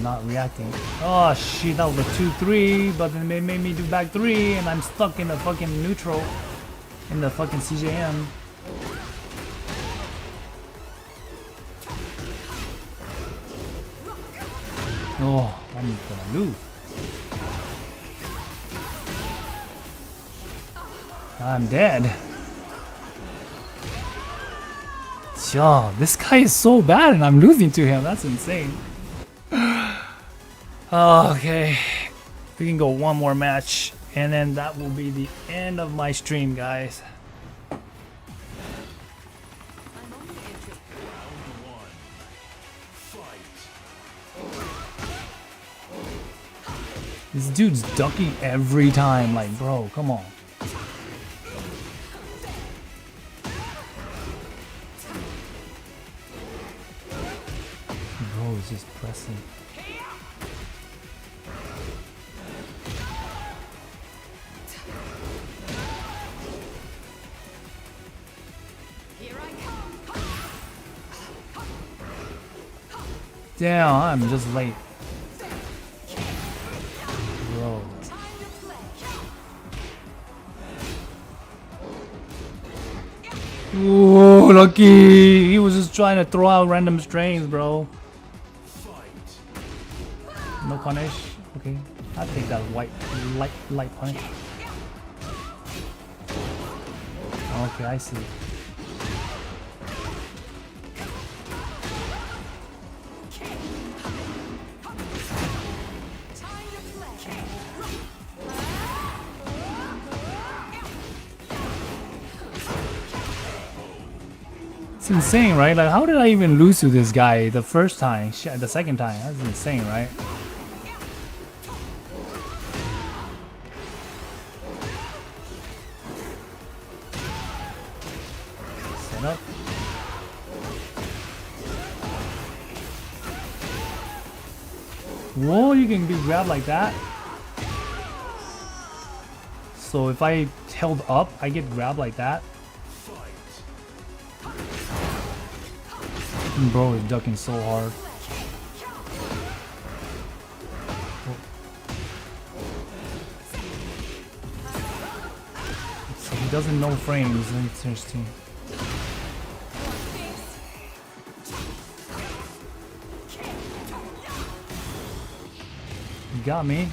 Not reacting. Oh shit, that was a 2-3, but then they made me do back 3 and I'm stuck in the fucking neutral in the fucking CJM. Oh, I'm gonna lose. I'm dead. Yo, this guy is so bad and I'm losing to him. That's insane. Okay, we can go one more match and then that will be the end of my stream, guys. This dude's ducking every time, like, bro, come on. Bro is just pressing. Damn, I'm just late. Bro. Ooh, lucky! He was just trying to throw out random strains, bro. No punish. Okay, I'll take that light punish. Okay, I see. It's insane, right? Like, how did I even lose to this guy the first time? Shit, the second time. That's insane, right? Set up. Whoa, you can be grabbed like that? So if I held up, I get grabbed like that? Bro is ducking so hard. So he doesn't know frames. Interesting. You got me.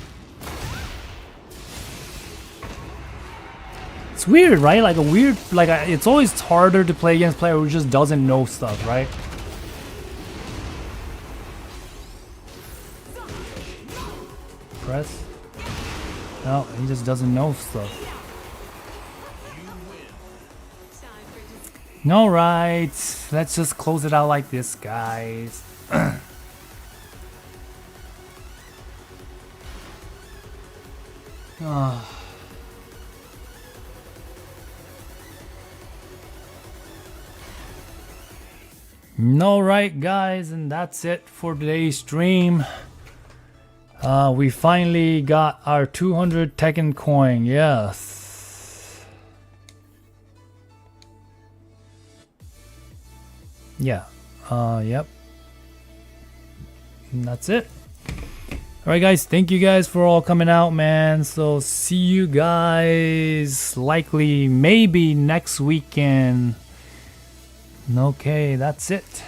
It's weird, right? Like it's always harder to play against a player who just doesn't know stuff, right? Press. No, he just doesn't know stuff. Alright, let's just close it out like this, guys. Alright, guys, and that's it for today's stream. We finally got our 200 Tekken coin, yes. Yeah, yep. And that's it. Alright guys, thank you guys for all coming out, man. So see you guys likely maybe next weekend. Okay, that's it.